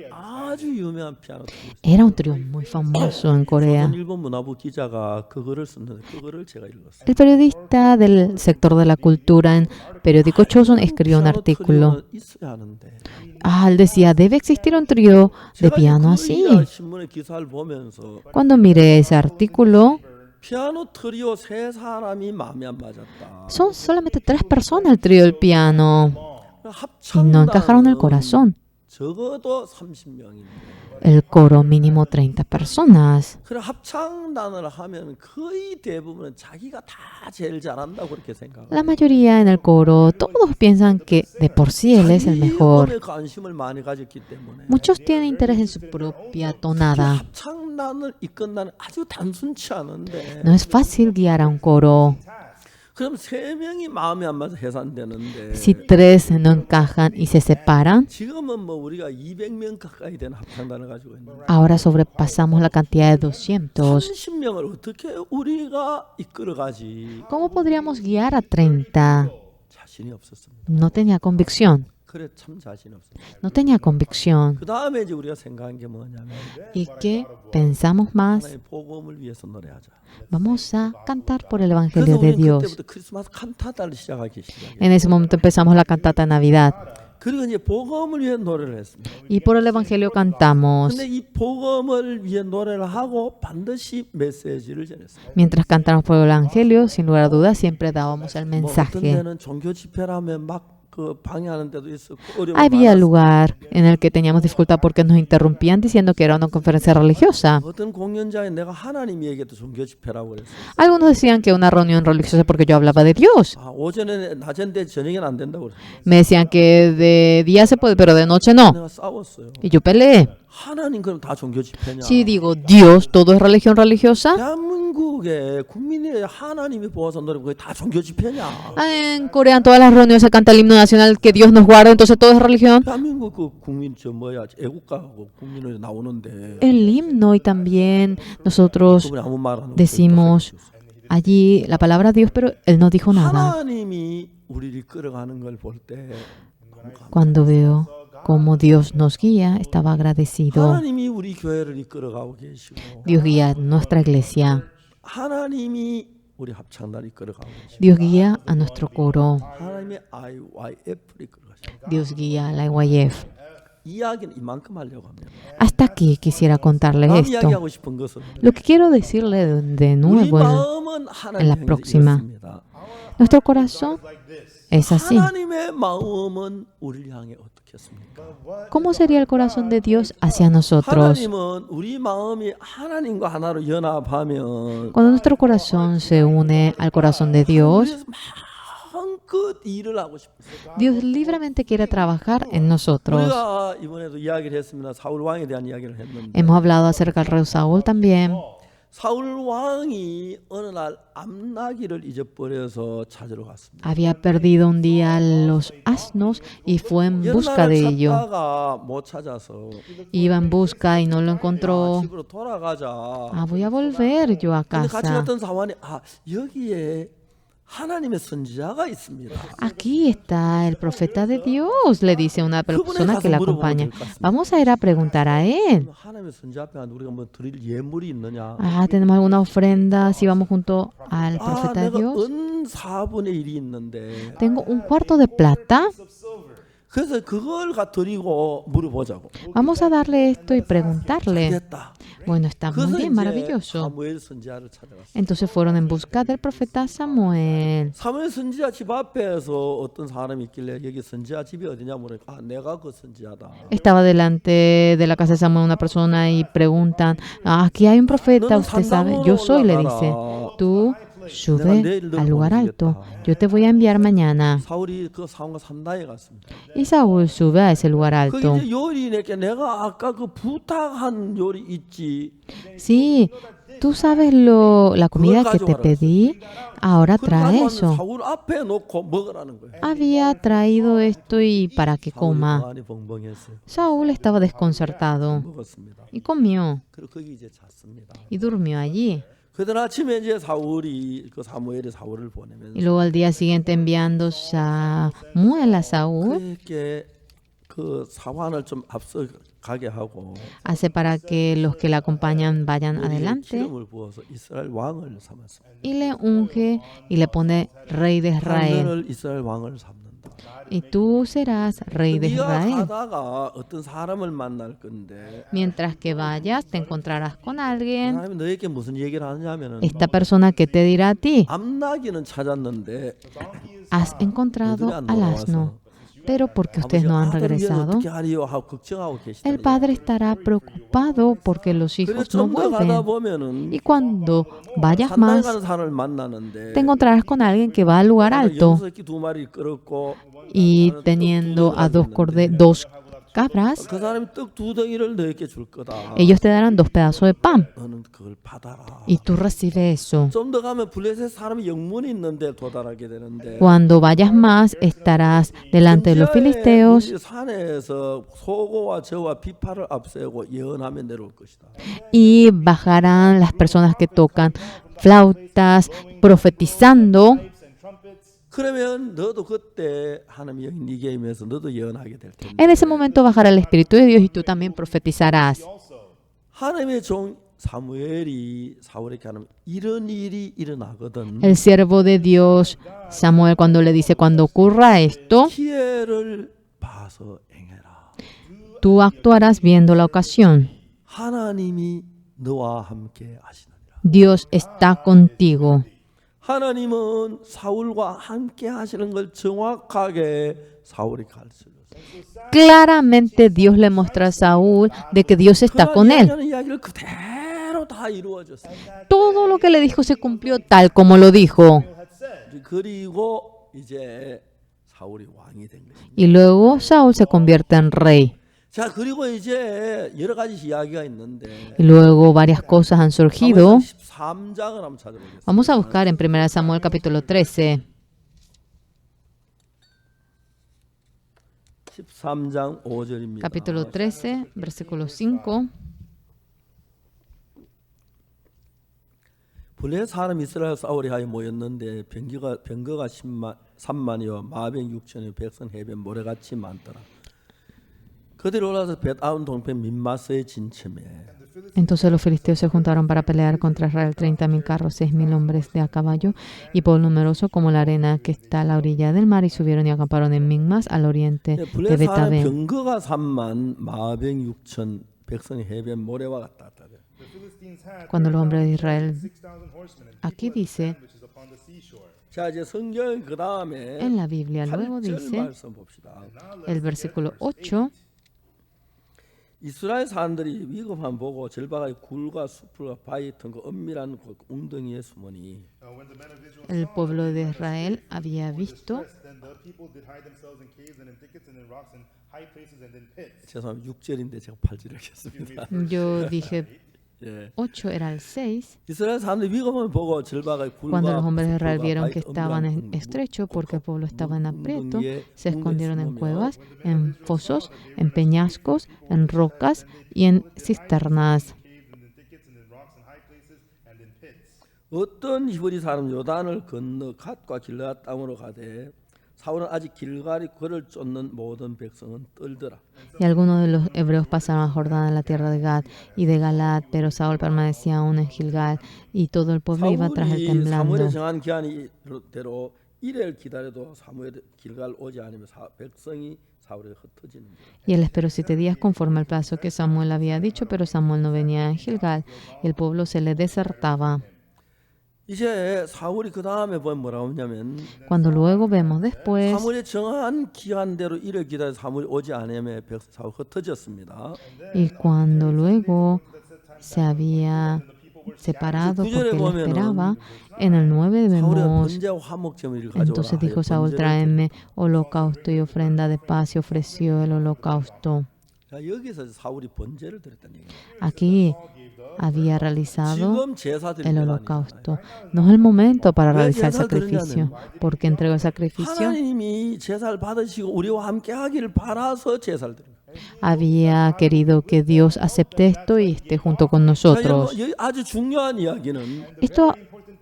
아주 유명한 피아노 트리오. Era un trío muy famoso en Corea. 일본 문화부 기자가 그거를 썼는데 그거를 제가 읽었어요. El periodista del sector de la cultura en periódico Chosun escribió un 피아노 artículo. 트리오는 있어야 하는데. Él decía, debe existir un trío de 제가 piano 그 así. 신문의 기사를 보면서 Cuando miré ese artículo, 피아노 트리오 세 사람이 마음에 안 맞았다. son solamente 3 personas el trío del piano y no encajaron el corazón. 적어도 30명인데. El coro mínimo 30 personas. 그래 합창단을 하면 거의 대부분은 자기가 다 제일 잘한다고 그렇게 생각해요. La mayoría en el coro, todos piensan que de por sí él es el mejor. 자기 관심을 많이 가졌기 때문에. Muchos tienen interés en su propia tonada. 합창단을 이끈다는 아주 단순치 않은데. No es fácil guiar a un coro. 그럼 세 명이 마음에 안 맞아 해산되는데. Si 3 no encajan y se separan, 지금은 뭐 우리가 200명 가까이 되는 합창단을 가지고 있는데. ahora sobrepasamos la cantidad de 200. 30명을 어떻게 우리가 이끌어가지? ¿Cómo podríamos guiar a 30? 자신이 없었습니다. No tenía convicción. 그래 참 자신 없습니다. No tenía convicción. 그 다음에 이제 우리가 생각한 게 뭐냐면 ¿Y qué pensamos más? 하나의 복음을 위해서 노래하자. Vamos a cantar por el 그래서 Evangelio de 우리는 Dios. 그때부터 크리스마스 칸타타를 시작하기 시작해요. En ese momento empezamos la cantata de Navidad. 그리고 이제 복음을 위해 노래를 했습니다. Y por el Evangelio cantamos. 근데 이 복음을 위해 노래를 하고 반드시 메시지를 전했어요. Mientras cantamos por el Evangelio, sin lugar a dudas, siempre dábamos el 뭐 어떤 mensaje. 데는 종교 집회라면 막 그 방해하는 데도 있었고 어려움이 Había 많았어요. lugar en el que teníamos dificultad porque nos interrumpían diciendo que era una conferencia religiosa. 어떤 공연장에 내가 하나님 얘기해도 종교 집회라고 그랬어요. Algunos decían que una reunión religiosa porque yo hablaba de Dios. 아, 오전에 낮인데 저녁에는 안 된다고 그랬어요. Me decían que de día se puede, pero de noche no. 내가 싸웠어요. Y yo peleé. 하나님 그럼 다 종교 집회냐? Si digo Dios, todo es religión religiosa. 대한민국의 국민이 하나님이 보아서 노래 그게 다 종교 집회냐? En Corea en todas las reuniones se canta el himno nacional que Dios nos guarde, entonces todo es religión. 대한민국 그 국민 저 뭐야 애국가하고 국민을 나오는데 El himno y también nosotros 그분이 아무 말 안 하고 decimos allí la palabra Dios, pero él no dijo nada. 하나님이 우리를 끌어가는 걸 볼 때 Cuando veo cómo Dios nos guía, estaba agradecido. 하나님이 우리 교회를 이끌어가고 계시고 Dios guía nuestra iglesia. 하나님이 우리 합창단을 이끌어가고 계시고 Dios guía a nuestro coro. 하나님의 IYF를 이끌어가시고 Dios guía a la YF. 이야기는 이만큼 하려고 합니다. Hasta aquí quisiera contarles 다음 esto. 이야기하고 싶은 것은 Lo que quiero decirle de 우리 nuevo, 마음은 en 하나님 la 향해서 próxima. 이렇습니다. nuestro corazón es así. 하나님의 마음은 우리를 향해 어떻겠습니까? ¿Cómo sería el corazón de Dios hacia nosotros? 하나님은 우리 마음이 하나님과 하나로 연합하면 Cuando nuestro corazón se une al corazón de Dios, 우리에서 마음껏 일을 하고 싶어요. Dios libremente quiere trabajar en nosotros. 우리가 이번에도 이야기를 했습니다. 사울 왕에 대한 이야기를 했는데 Hemos hablado acerca del rey Saúl también. 사울 왕이 어느 날 암나기를 잊어버려서 찾으러 갔습니다. Había perdido un día los asnos y fue en 여러 busca de 날을 ello. 찾다가 못 찾아서 Iba en busca y no lo encontró. 집으로 돌아가자. Voy a volver yo a 근데 같이 casa. 갔던 사원이 여기에 하나님의 선지자가 있습니다. Aquí está el profeta de Dios, le dice una persona que le acompaña. Vamos a ir a preguntar a él. 하나님의 선지자 앞에 우리가 뭐 드릴 예물이 있느냐? ¿Tenemos alguna ofrenda si vamos junto al profeta de 내가 Dios? 은 4분의 1이 있는데 Tengo un cuarto de plata. 그래서 그걸 드리고 물어보자고. Vamos a darle esto y preguntarle. 됐다. Bueno, está muy 그래서 bien, 이제 maravilloso. 사무엘 선지자를 찾아갔어요. Entonces fueron en busca del profeta Samuel. 사무엘 선지자 집 앞에서 어떤 사람이 있길래 여기 선지자 집이 어디냐 물으니까 내가 그 선지자다. Estaba delante de la casa de Samuel una persona y preguntan, aquí hay un profeta, usted sabe. Yo soy, le dice. Tú sube al lugar alto, yo te voy a enviar mañana. 사울이 그 상과 산당에 갔습니다. Y Saúl sube a ese lugar 거기 alto. 이제 요리 내게 내가 아까 그 부탁한 요리 있지. Sí, tú sabes la comida que te pedí, ahora 그걸 trae 가져왔는데 eso. 사울 앞에 놓고 먹으라는 거예요. Había traído esto y para que 사울이 coma. 많이 벙벙했어요. Saúl estaba desconcertado 먹었습니다. y comió 그리고 거기 이제 잤습니다. y durmió allí. 그날 아침에 이제 사울이 그 사무엘이 사울을 보내면서 Y luego al día siguiente enviando Samuel a Saúl, 그에게 그 사환을 좀 앞서 가게 하고 hace para que los que le acompañan vayan 머리에 adelante 기름을 부어서 이스라엘 왕을 삼았습니다. y le unge y le pone rey de Israel. 너를 이스라엘 왕을 삼는다. Y tú serás rey de 네가 Israel. 가다가 어떤 사람을 만날 건데 Mientras que vayas, te encontrarás con alguien. 하나님이 너에게 무슨 얘기를 하냐면은 Esta persona que te dirá a ti, 암나기는 찾았는데 has encontrado al asno, pero porque ustedes no han regresado, 어떻게 하리요 하고 걱정하고 계시다. el padre estará preocupado porque los 그래서 hijos no 좀 더 가다 vuelven. 보면은 Y cuando vayas 산당에 más, 가는 사람을 만나는데 te encontrarás con alguien que va al lugar alto 염소새끼 2마리 끌었고 y teniendo a dos cabras, 그 사람이 떡 2덩이를 너에게 줄 거다. ellos te darán 2 pedazos de pan 너는 그걸 받아라. y tú recibes eso. 좀 더 가면 블레셋 사람이 영문이 있는데 도달하게 되는데 Cuando vayas más, estarás delante de los filisteos 우리 산에서 소고와 저와 비파를 앞세우고 예언하며 내려올 것이다. y bajarán las personas que tocan flautas, profetizando. 그러면 너도 그때 하나님이 여기 네게 임해서 너도 예언하게 될 텐데. En ese momento bajará el Espíritu de Dios y tú también profetizarás. 하나님의 종 사무엘이 사울에게 하는 이런 일이 일어나거든. El siervo de Dios, Samuel, cuando le dice, cuando ocurra esto, 기회를 봐서 행해라. tú actuarás viendo la ocasión. 하나님이 너와 함께 하시느니라. Dios está contigo. 하나님은 사울과 함께 하시는 걸 정확하게 사울이 가르쳐줬어요. Claramente Dios le muestra a Saúl de que Dios está con él. 하나님 이야기를 그대로 다 이루어졌어요. Todo lo que le dijo se cumplió tal como lo dijo. 그리고 이제 사울이 왕이 된 것입니다. Y luego Saúl se convierte en rey. 자, 그리고 이제 여러 가지 이야기가 있는데 Y luego varias cosas han surgido. 13장을 한번 찾아보겠습니다. Vamos a buscar en 1 Samuel capítulo 13. 13장 5절입니다. Capítulo 13, versículo 5. 블레셋 사람 이스라엘 사울이 하여 모였는데 병거가 3만이요 마병 6천이요 백성 해변 모래같이 많더라. 그들이 올라서 벳아운 동편 민마스의 진침에 Entonces los filisteos se juntaron para pelear contra Israel, 30,000 carros, 6,000 hombres de a caballo y pueblo numeroso como la arena que está a la orilla del mar y subieron y acamparon en Migmas al oriente de 블레셋 사람 Betabel. 병거가 3만 마병 6천 백성 해변 모래와 같다. Cuando los hombres de Israel, aquí dice, 자 이제 성경 그 다음에 en la Biblia luego 8절 dice, 말씀 봅시다. el versículo 8, 이스라엘 사람들이 위급함 보고 절박하게 굴과 숲과 바위 같은 그 은밀한 그 웅덩이에 숨으니 el pueblo de Israel había visto, 죄송합니다. 6절인데 제가 8절 하겠습니다. yo dije 예. 8 era el 6, 이스라엘 사람들이 위급함을 보고 절박하게 cuando los 굴과 hombres de Israel 숲과 vieron 바위 que estaban 은밀한 estrechos porque el pueblo estaba en aprieto, 웅덩이에 se escondieron en 숨으며 cuevas, en fosos, en peñascos, en rocas y en cisternas. 어떤 히브리 사람 요단을 건너 갓과 길르앗 땅으로 가되 사울은 아직 길갈이 그를 쫓는 모든 백성은 떨더라. Y algunos de los hebreos pasaron a Jordán en la tierra de Gad y de Galad, pero Saúl permanecía aún en Gilgal y todo el pueblo iba tras él 사울이 사무엘의 temblando. 정한 기한대로 이래를 기다려도 사무엘 길갈 오지 않으면 백성이 사울에 흩어지는 거야. Y él esperó 7 días conforme al plazo que Samuel había dicho, pero Samuel no venía en Gilgal y el pueblo se le desertaba. 이제 사울이 그 다음에 보면 뭐라고 하냐면 Cuando luego vemos después, 사무엘의 정한 기한대로 이를 기다려 사무엘이 오지 않으면 사울 흩어졌습니다. y cuando luego se había separado 그 porque 구절에 él 보면은 esperaba. En el 9 사울이가 vemos, 번제와 화목제물을 entonces 가져오라 dijo 하여 Saúl, 번제를 tráeme holocausto y ofrenda de paz, y ofreció el holocausto. 자, 여기서 사울이 번제를 드렸다는 얘기예요. Aquí había realizado 지금 제사 드릴 el 때가 holocausto. No es el momento para 왜 realizar el 제사를 sacrificio. 드리냐면 ¿Por qué entregó el sacrificio? 하나님이 제사를 받으시고 우리와 함께 하기를 바라서 제사를 드려요. Había querido que Dios acepte esto y esté junto con 자, nosotros. 여러분, 아주 중요한 이야기는 Esto,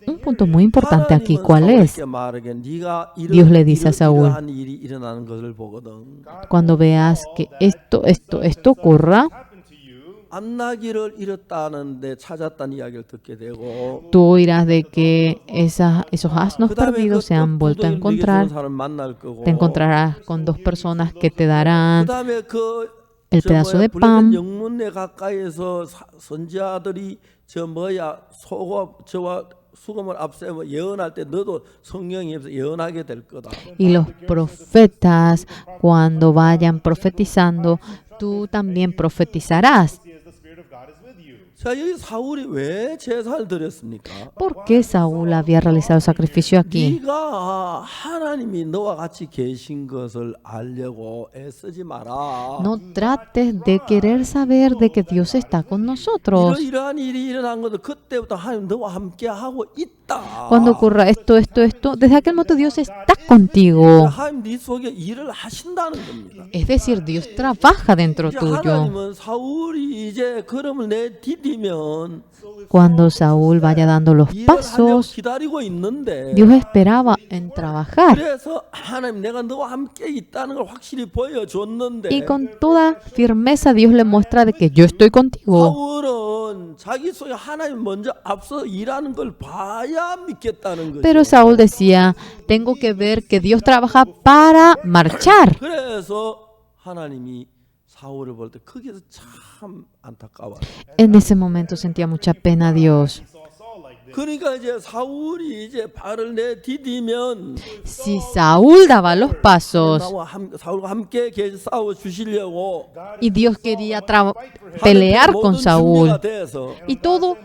un punto muy importante aquí, 하나님은 ¿cuál es? 사울에게 말하게 네가 Dios le dice a Saúl, 이러한 일이 일어나는 것을 보거든 cuando veas que esto ocurra, 안나기를 잃었다는데 찾았다는 이야기를 듣게 되고 tú oirás de que esos asnos 그다음에 perdidos se han vuelto a encontrar. 사람 만날 거고 Te encontrarás con dos personas que te darán 그다음에 그 el pedazo de pan. 영문내 가까이에서 선지자들이 저와 수금을 앞세워 예언할 때 너도 성령이 없어 예언하게 될 거다. Y los profetas, cuando vayan profetizando, tú también profetizarás. 자, 여기 사울이 왜 제사를 드렸습니까? ¿Por qué Saúl había realizado el sacrificio aquí? 네가 하나님이 너와 같이 계신 것을 알려고 애쓰지 마라. No trates de querer saber de que Dios está con nosotros. 이러한 일이 일어난 것도 그때부터 하나님 너와 함께 하고 있다. Cuando ocurra esto, desde aquel momento Dios está contigo. 하나님 네 속에 일을 하신다는 겁니다. Es decir, Dios trabaja dentro 이제 tuyo. 하나님은 사울이 이제 걸음을 내디디면 Cuando Saúl vaya dando los 일을 하려고 pasos, 기다리고 있는데 Dios esperaba en trabajar. 그래서 하나님 내가 너와 함께 있다는 걸 확실히 보여줬는데 Y con toda firmeza Dios le muestra de que yo estoy contigo. 사울은 자기 속에 하나님 먼저 앞서 일하는 걸 봐야 믿겠다는 거죠. Pero Saúl decía, tengo que ver que Dios trabaja para marchar. 그래서 하나님이 사울을 볼 때 거기서 참 안타까워요. En ese momento sentía mucha pena a Dios. 그러니까 이제 사울이 이제 발을 내디디면 Si Saúl daba los pasos 사울과 함께 싸워 주시려고 y Dios quería pelear con Saúl y todo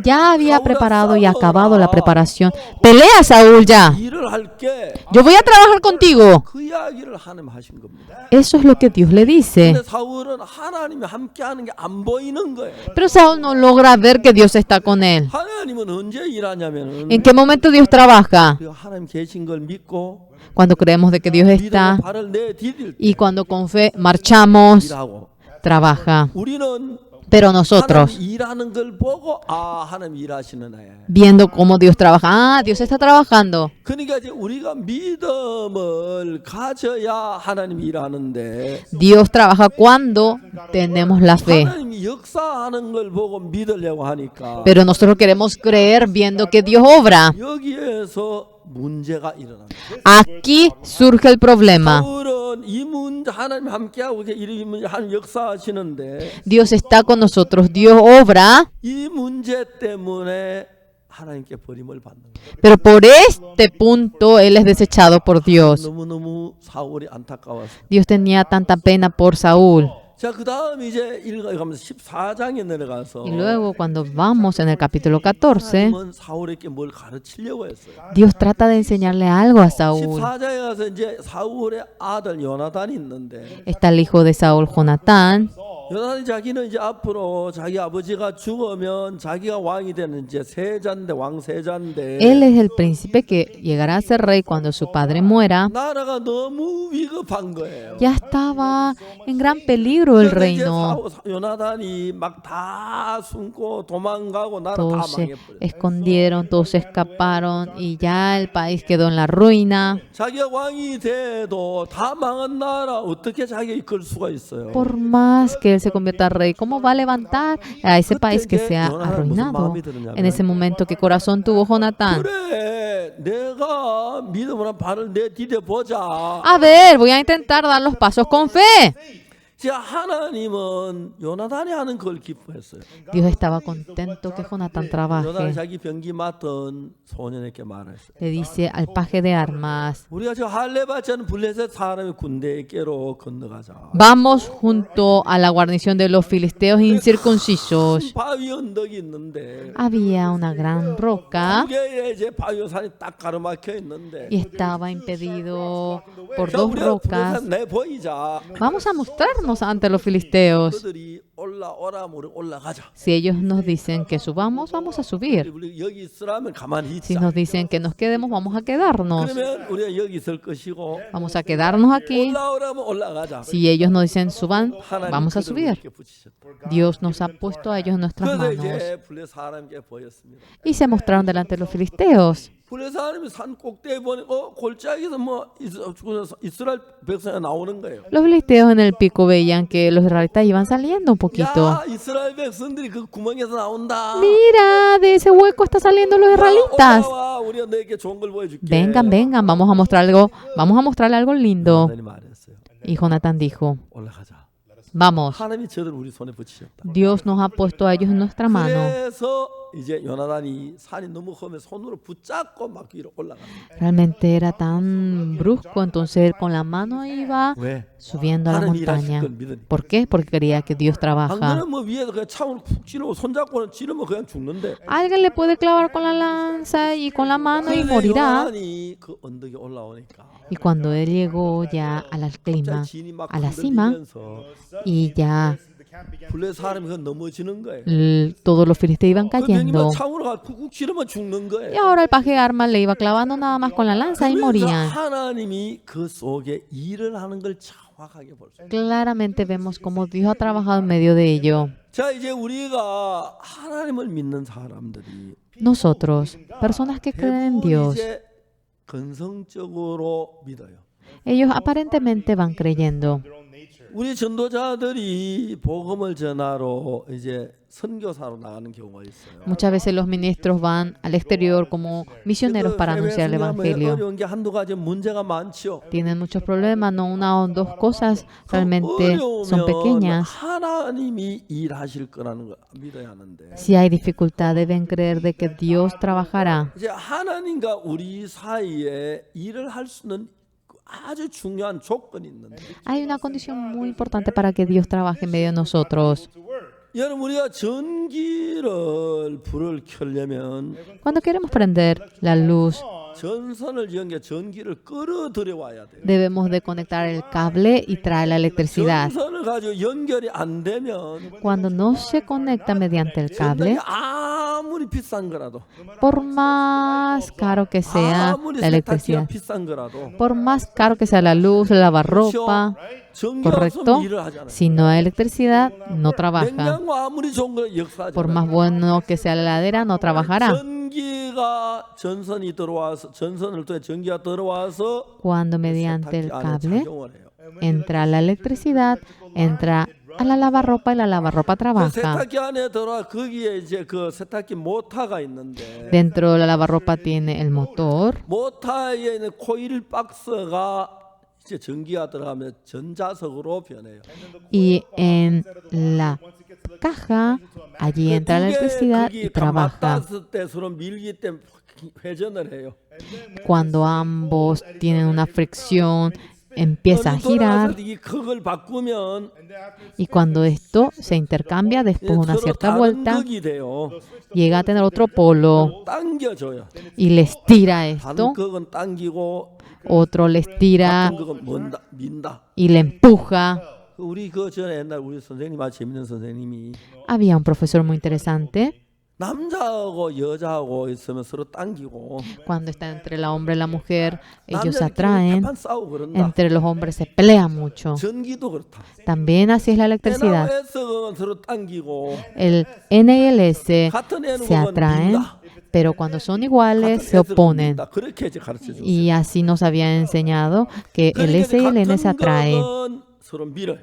ya había preparado y acabado la preparación. Pelea, Saúl, ya. 일을 할게. Yo voy a trabajar contigo. 그 이야기를 하나님 하신 겁니다. Eso es lo que Dios le dice. 근데 사울은 하나님이 함께하는 게 안 보이는 거예요. Pero Saúl no logra ver que Dios está con él. 하나님은 언제 일하냐면은 ¿En qué momento Dios trabaja? 우리가 하나님 계신 걸 믿고 Cuando creemos de que Dios 믿음으로 está 발을 내디딜 때 y cuando con fe marchamos, 일하고 trabaja. 우리는 Pero nosotros, 하나님 일하는 걸 보고 아 하나님 일하시는 애. viendo cómo Dios trabaja, Dios está trabajando. 그러니까 이제 우리가 믿음을 가져야 하나님 일하는데 Dios trabaja cuando tenemos la fe. 하나님이 역사하는 걸 보고 믿으려고 하니까 Pero nosotros queremos creer viendo que Dios obra. 여기에서 문제가 일어납니다. Aquí surge el problema. 사울은 이 문제 하나님 함께하고 이 문제 하나님 역사하시는데 Dios está con nosotros, Dios obra, 이 문제 때문에 하나님께 버림을 받는 거예요. pero por este punto Él es desechado por Dios. 너무너무 사울이 안타까웠어요. Dios tenía tanta pena por Saúl. 자, 그 다음 이제 읽어가면서 14장에 내려가서 Y luego cuando vamos en el capítulo 14, 하나님은 사울에게 뭘 가르치려고 했어요. Dios trata de enseñarle algo a Saúl. 14장에 가서 이제 사울의 아들 요나단이 있는데 Está el hijo de Saúl, Jonatán. 요나단이 자기는 이제 앞으로 자기 아버지가 죽으면 자기가 왕이 되는 이제 세자인데 왕 세자인데 Él es el príncipe que llegará a ser rey cuando su padre muera. 나라가 너무 위급한 거예요. Ya estaba en gran peligro el 그런데 이제 reino. 요나단이 막 다 숨고 도망가고 나라 다 Todos se 망해버려. escondieron, todos se escaparon y ya el país quedó en la ruina. 자기가 왕이 돼도 다 망한 나라 어떻게 자기가 이끌 수가 있어요? Por más que él se convierta en rey, ¿cómo va a levantar a ese país que se ha arruinado? En ese momento, ¿qué corazón tuvo Jonatán? 그래, 내가 믿음으로 발을 내디뎌 보자. A ver, voy a intentar dar los pasos con fe. 자, 하나님은 요나단이 하는 걸 기뻐했어요. Dios estaba contento que Jonatán 요나단이 trabaje. 자기 병기 맡던 소년에게 말했어요. Le dice al paje de armas, 우리가 저 할례 받지 않은 블레셋 사람의 군대에게로 건너가자. vamos junto a la guarnición de los filisteos incircuncisos. 바위 언덕이 있는데 Había una gran roca 두 개의 이제 바위 산이 딱 가로막혀 있는데 y estaba impedido por 자, dos 우리가 rocas. 블레셋 내 보이자. Vamos a mostrarnos ante los filisteos. 그들이 올라오라 우리 올라가자. Si ellos nos dicen que subamos, vamos a subir. 우리 여기 있으라면 가만히 Si 있자. nos dicen que nos quedemos, vamos a quedarnos. 그러면 우리가 여기 있을 것이고 Vamos a quedarnos aquí. 올라오라면 올라가자. Si ellos nos dicen suban, 하나님 vamos a 그들을 subir. 이렇게 붙이셨다. Dios nos ha puesto a ellos en nuestras 그래서 manos. 이제 블레 사람에게 보였습니다. Y se mostraron delante de los filisteos. 블레 사람이 산 꼭대기에 보니 골짜기에서 뭐 이스라엘 백성이 나오는 거예요. Los filisteos en el pico veían que los israelitas iban saliendo un poquito. 야, 이스라엘 백성들이 그 구멍에서 나온다. Mira, de ese hueco están saliendo los israelitas. 올라와, 우리가 너에게 좋은 걸 보여줄게. Vengan, vengan, vamos a mostrar algo, vamos a mostrarle algo lindo. 하나님이 말했어요. Y Jonatán dijo, 올라가자. vamos, 하나님이 저들 우리 손에 붙이셨다. Dios nos ha puesto a ellos en nuestra mano. 그래서 이제 요나단이 산이 너무 험해 손으로 붙잡고 막 위로 올라갑니다. Realmente era tan brusco, entonces él con la mano iba 왜? subiendo a la 하나님 일하실 montaña. 걸 믿으니까. ¿Por qué? Porque creía que Dios 안 trabaja. 그러면 뭐 위에서 그냥 창으로 푹 찌르고 손잡고는 찌르면 그냥 죽는데. Alguien le puede clavar con la lanza y con la mano y 그런데 morirá. 요나단이 그 언덕에 올라오니까 Y cuando él llegó ya a la clima, 갑자기 진이 막 a la cima, 흔들리면서 y ya 블레 사람이 그 넘어지는 거예요. todos los filisteos iban 그 병이면 cayendo. 창으로 가 쿡쿡 찌르면 죽는 Y 거예요. ahora el paje de armas le iba clavando nada más con la lanza y 그래서 morían. 하나님이 그 속에 일을 하는 걸 정확하게 볼 수 있어요. Claramente vemos cómo Dios ha trabajado en medio de ello. 자, 이제 우리가 하나님을 믿는 사람들이 Nosotros, personas que creen en 대부분 Dios, 이제 건성적으로 믿어요. ellos aparentemente van creyendo. 우리 전도자들이 복음을 전하러 이제 선교사로 나가는 경우가 있어요. Muchas veces los ministros van al exterior como misioneros para anunciar el Evangelio. 어려운 게 한두 가지 문제가 많지요. Tienen muchos problemas, no una o dos cosas realmente son 어려우면 pequeñas. 하나님이 일하실 거라는 걸 믿어야 하는데 Si hay dificultad, deben creer de que Dios trabajará. 이제 하나님과 우리 사이에 일을 할 수는 아주 중요한 조건이 있는데 Hay una condición muy importante para que Dios trabaje en medio de nosotros. 여러분 우리가 불을 켜려면 Cuando queremos prender la luz, 전선을 연계 전기를 끌어들여 와야 돼요. debemos de conectar el cable y traer la electricidad. 전선을 가지고 연결이 안 되면 Cuando no se conecta mediante el 전선이 cable, 아무리 비싼 거라도 por más caro que sea 아무리 la 세탁기가 electricidad, 비싼 거라도 por más caro que sea la luz, el lavarropa, 전기가 correcto, 없으면 일을 하잖아요. si no hay electricidad, no trabaja. 냉장고 아무리 좋은 거 역사하지 Por más bueno que sea la heladera, no trabajará. 전기가 전선이 들어와서 전선을 통해 전기가 들어와서 Cuando mediante el 세탁기 안에 cable 작용을 해요. entra la electricidad, entra a la lavarropa y la lavarropa 그 trabaja. 세탁기 안에 들어와 거기에 이제 그 세탁기 모터가 있는데 Dentro de la lavarropa tiene el motor. 모터에 있는 코일 박스가 이제 전기가 들어가면 전자석으로 변해요. Y en la caja, allí entra la electricidad y trabaja. 맞닿았을 때 서로 밀기 때문에 회전을 해요. Cuando ambos tienen una fricción, empieza a girar. 이 극을 바꾸면 Y cuando esto se intercambia después de una 서로 cierta 다른 vuelta, 극이 돼요. llega a tener otro polo 당겨줘요. y les tira 한 esto. 극은 당기고 Otro les tira 같은 극은 민다. y le empuja. 우리 그 전에 옛날 우리 선생님 아주 재밌는 선생님이 Había un profesor muy interesante. 남자하고 여자하고 있으면 서로 당기고 Cuando está entre el hombre y la mujer, ellos se 남자들끼리 atraen. 대판 싸우고 그런다. Entre los hombres se pelea mucho. 전기도 그렇다. También así es la electricidad. NOS는 서로 당기고 El N y el S 같은 애는 se atraen, pero cuando son iguales se oponen. 그렇게 이제 가르쳐 줬어요. Y así nos había enseñado que el S y el N se atraen. 서로 밀어요.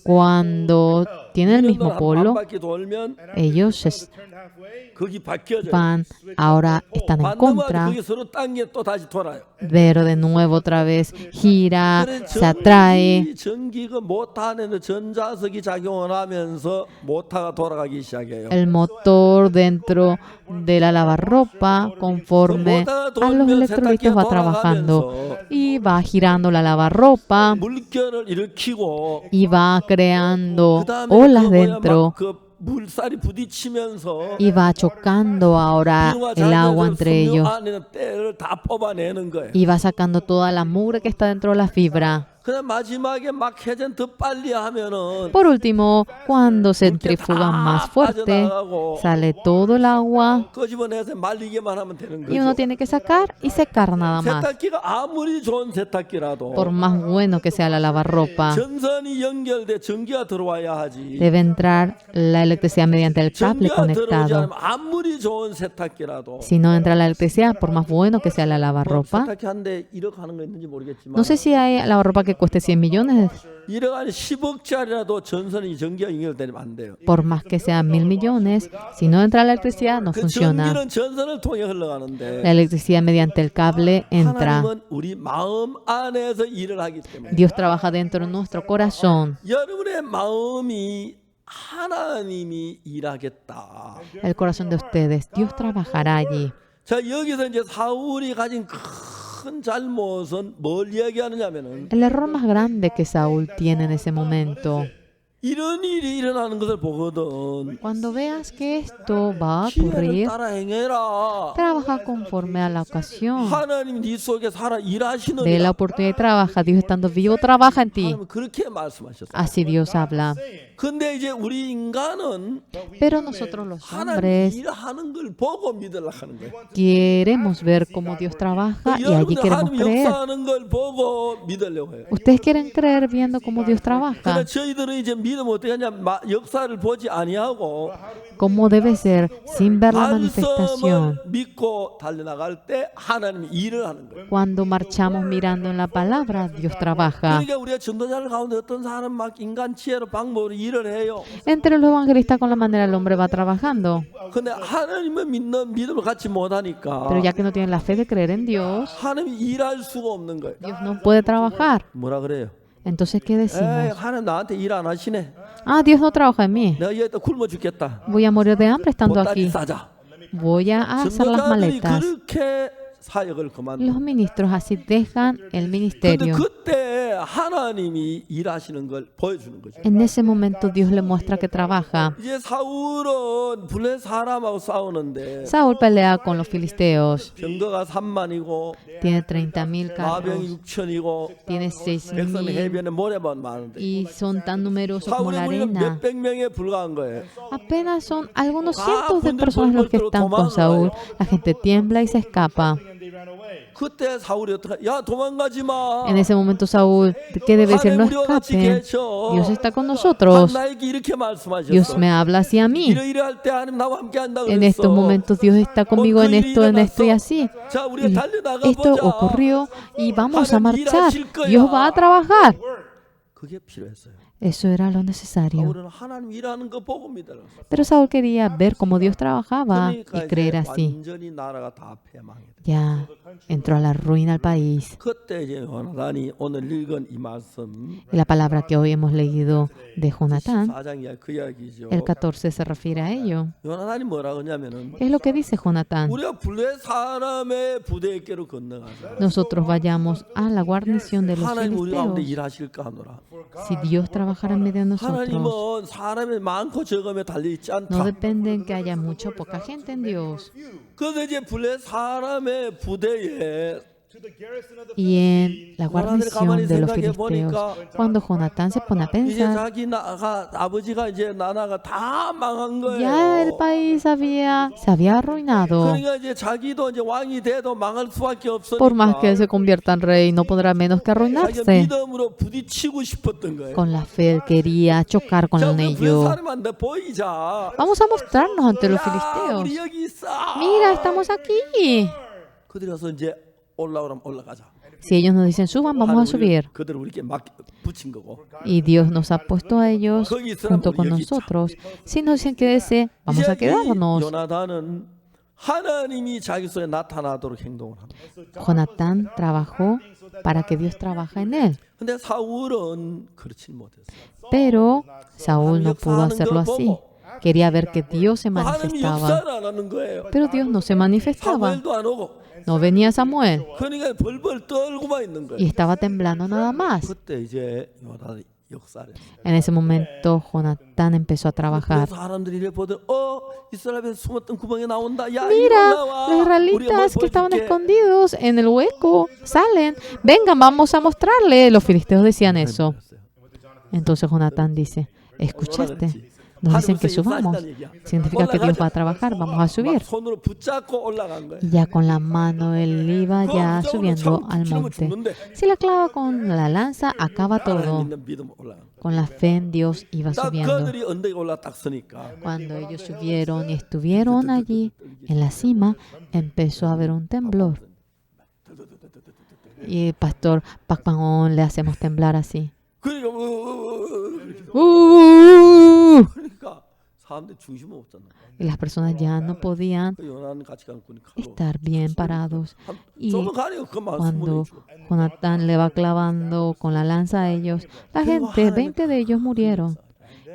Cuando tienen el mismo 한 polo, 바퀴 돌면 ellos se turned halfway, 거기 바뀌어져요. van, ahora están en 반대로 contra, 거기 서로 당겨 또 다시 돌아요. pero de nuevo otra vez gira, 그래 se atrae. 전기가 모터 안에는 전자석이 작용을 하면서 모터가 돌아가기 시작해요. El motor dentro de la lavarropa, conforme a los electrolitos, va trabajando y va girando la lavarropa 물결을 일으키고 y va creando 그다음에 olas 그 뭐야 dentro 막그 물살이 부딪히면서 y va chocando ahora 비누가 el agua 자기네들 entre 섬유 ellos 안에는 때를 다 뽑아내는 거예요. y va sacando toda la mugre que está dentro de la fibra. 그다음 마지막에 막 회전 더 빨리 하면은 Por último, cuando centrifugan más fuerte, sale todo el agua 끄집어내서 말리기만 하면 되는 y uno 거죠. tiene que sacar y secar nada más. 세탁기가 아무리 좋은 세탁기라도 Por más bueno que sea la lavarropa, 전선이 연결돼 전기가 들어와야 하지. debe entrar la electricidad mediante el cable 전기가 들어오지 conectado. 않으면 아무리 좋은 세탁기라도 Si no entra la electricidad, por más bueno que sea la 뭐 lavarropa, 세탁기 한 대 1억 하는 거 있는지 모르겠지만 no sé si hay lavarropa que cueste 100 millones, 1억 아니 10억짜리라도 전선이 전기가 연결되면 안 돼요. por más que sean 1.000 millones, si no entra la electricidad, no 그 funciona. 전기는 전선을 통해 흘러가는데 La electricidad mediante el cable entra. 하나님은 우리 마음 안에서 일을 하기 때문에 Dios trabaja dentro de nuestro corazón. 여러분의 마음이 하나님이 일하겠다. El corazón de ustedes, Dios trabajará allí. 자 여기서 이제 사울이 가진 큰 잘못은 뭘 이야기하느냐면은 El error más grande que Saúl tiene en ese momento, 이런 일이 일어나는 것을 보거든. cuando veas que esto va a 기회를 ocurrir, 따라 행해라. trabaja conforme a la ocasión. 하나님 네 속에 살아 De 일하시느니라. la oportunidad y trabaja. Dios estando vivo trabaja en ti. 하나님은 그렇게 말씀하셨어요. Así Dios habla. 근데 이제 우리 인간은 Pero nosotros los 하나님 hombres 일하는 걸 보고 믿으려고 하는 거예요. queremos ver cómo Dios trabaja y allí 여러분들 queremos 하나님 creer. 역사하는 걸 보고 믿으려고 해요. Ustedes quieren creer viendo cómo Dios trabaja. 그러나 저희들은 이제 믿으면 어떻게 하냐? 역사를 보지 아니하고 Como debe ser, sin ver la 말씀을 manifestación. 믿고 달려나갈 때 하나님이 일을 하는 거예요. Cuando marchamos mirando en la palabra, Dios trabaja. 그러니까 우리가 전도자들 가운데 어떤 사람 막 인간 지혜로 방법으로 일을 해요. Entre los evangelistas, con la manera el hombre va trabajando. 근데 하나님을 믿는 믿음을 갖지 못하니까 Pero ya que no tienen la fe de creer en Dios, 하나님이 일할 수가 없는 거예요. Dios no puede trabajar. 뭐라 그래요? Entonces, ¿qué 에이, decimos? 하나님 나한테 일 안 하시네. Ah, Dios no trabaja en mí. 내가 여기다 굶어 죽겠다. Voy a morir de hambre estando 보따리 aquí. 싸자. Voy a hacer las 전도자들이 maletas. 그렇게 사역을 그만둬. Los ministros así dejan el 근데 ministerio. 그때 하나님이 일하시는 걸 보여주는 거죠. En ese momento Dios le muestra que trabaja. 이제 사울은 블레 사람하고 싸우는데 Saúl pelea con los filisteos. 병거가 3만이고 Tiene 30.000 마병이 carros. 6천이고 Tiene 백성 6.000 해변에 모래만 많은데 y son tan numerosos como la 사울의 무리는 arena. 몇백 명에 불과한 거예요. Apenas son algunos cientos de personas los que están con Saúl. La gente tiembla y se escapa. and they ran away. 그때 사울이 어떻게? 야 도망가지 마. En ese momento Saúl, ¿qué debe decir? No escapen. Dios está con nosotros. 나에게 이렇게 말씀하셨어. Dios me habla así a mí. 이래 할 때 하나님 나와 함께 한다 En 그랬어. estos momentos Dios está conmigo en esto y así. 자, 우리가 Y 달려나가 esto 보자. ocurrió y vamos a marchar. Dios va a trabajar. 그게 필요했어요. Eso era lo necesario. 사울은 하나님 일하는 거 보고 믿으라. Pero Saúl quería ver cómo Dios trabajaba y 그러니까 creer 이제 así. 완전히 나라가 다 패망이 돼. Ya entró a la ruina al país. 그때 이제 요나단이 오늘 읽은 이 말씀 Y la palabra que hoy hemos leído de Jonatán, 14장 이야기 그 이야기죠. el 14 se refiere a ello. 요나단이 뭐라 그러냐면은 ¿Qué es lo que dice Jonatán? 우리가 블레 사람의 부대에게로 건너가자. Nosotros vayamos a la guarnición de los 하나님 우리 가운데 filisteos. 일하실까 하노라. Si Dios trabajara en medio de nosotros, 하나님은 사람의 많고 적음에 달려 있지 no 않다. depende en que haya mucho o poca gente en Dios. 그래서 이제 블레 사람의 부대에 To the garrison of the Y en la guarnición de los filisteos, cuando Jonatán se pone a 이제 pensar, 자기 나가 아버지가 이제 나나가 다 망한 ya el 거예요. país se había arruinado. 그러니까 이제 자기도 이제 왕이 돼도 망할 수밖에 Por más que él 없으니까 se convierta en rey, no podrá menos que 자기 arruinarse. 믿음으로 부딪히고 싶었던 거예요. Con la fe él quería chocar con 자, 우리 블레 ello. 사람한테 보이자. Vamos a mostrarnos ante los 야, filisteos. 우리 여기 있어. Mira, estamos aquí. 그들이 가서 이제 올라오라면 올라가자. Si ellos nos dicen suban, vamos a subir. 그들을 우리에게 막 붙인 거고. Y Dios nos ha puesto a ellos junto con nosotros. Si nos dicen quédese, vamos a 이제 이 quedarnos. 요나단은 하나님이 자기 속에 나타나도록 행동을 합니다. Jonatán trabajó para que Dios trabaje en él. 근데 사울은 그렇지 못했어요. Pero Saúl no pudo hacerlo así. Quería ver que Dios se 하나님이 manifestaba. 역사를 안 하는 거예요. Pero Dios no se manifestaba. 사무엘도 안 오고. No venía Samuel. 그러니까 벌벌 떨고만 있는 Y 거예요. estaba temblando nada más. 그때 이제 요나단이 역사를 했어요. En ese momento, Jonatán empezó a trabajar. 그래서 사람들이 이래 보더니 이스라엘에 숨었던 구멍에 나온다. 야, Mira, 올라와. los israelitas que estaban escondidos en el hueco salen. Vengan, vamos a mostrarle. Los filisteos decían eso. Entonces Jonatán dice, ¿escuchaste? Nos dicen que subamos. Significa que Dios va a trabajar. Vamos a subir. 손으로 붙잡고 올라간 거예요. Y ya con la mano él iba ya subiendo al monte. Si la clava con la lanza, acaba todo. 믿는 믿음 올라간 거예요. Con la fe en Dios iba 딱 subiendo. 그들이 언덕에 올라 딱 서니까 Cuando ellos subieron y estuvieron allí en la cima, empezó a haber un temblor. Y el pastor Pacmahón le hacemos temblar así. 그러니까 그러니까 사람들 중심을 못 잡는 거예요. Y las personas ya no podían 그 요나단 같이 간 군이 칼로 estar bien parados. Y 좀 가니까 그만 cuando 숨을 죽어. Jonatán le va clavando con la lanza a ellos, la gente, 20 de ellos murieron.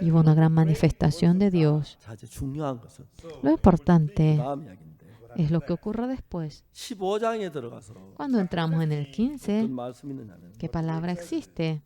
Y hubo una gran manifestación de Dios. 자, 이제 중요한 것은 Lo importante 다음 이야기인데 es lo que ocurre después. 15장에 들어가서 Cuando entramos en el 15, 어떤 말씀이 있느냐면 ¿qué palabra existe?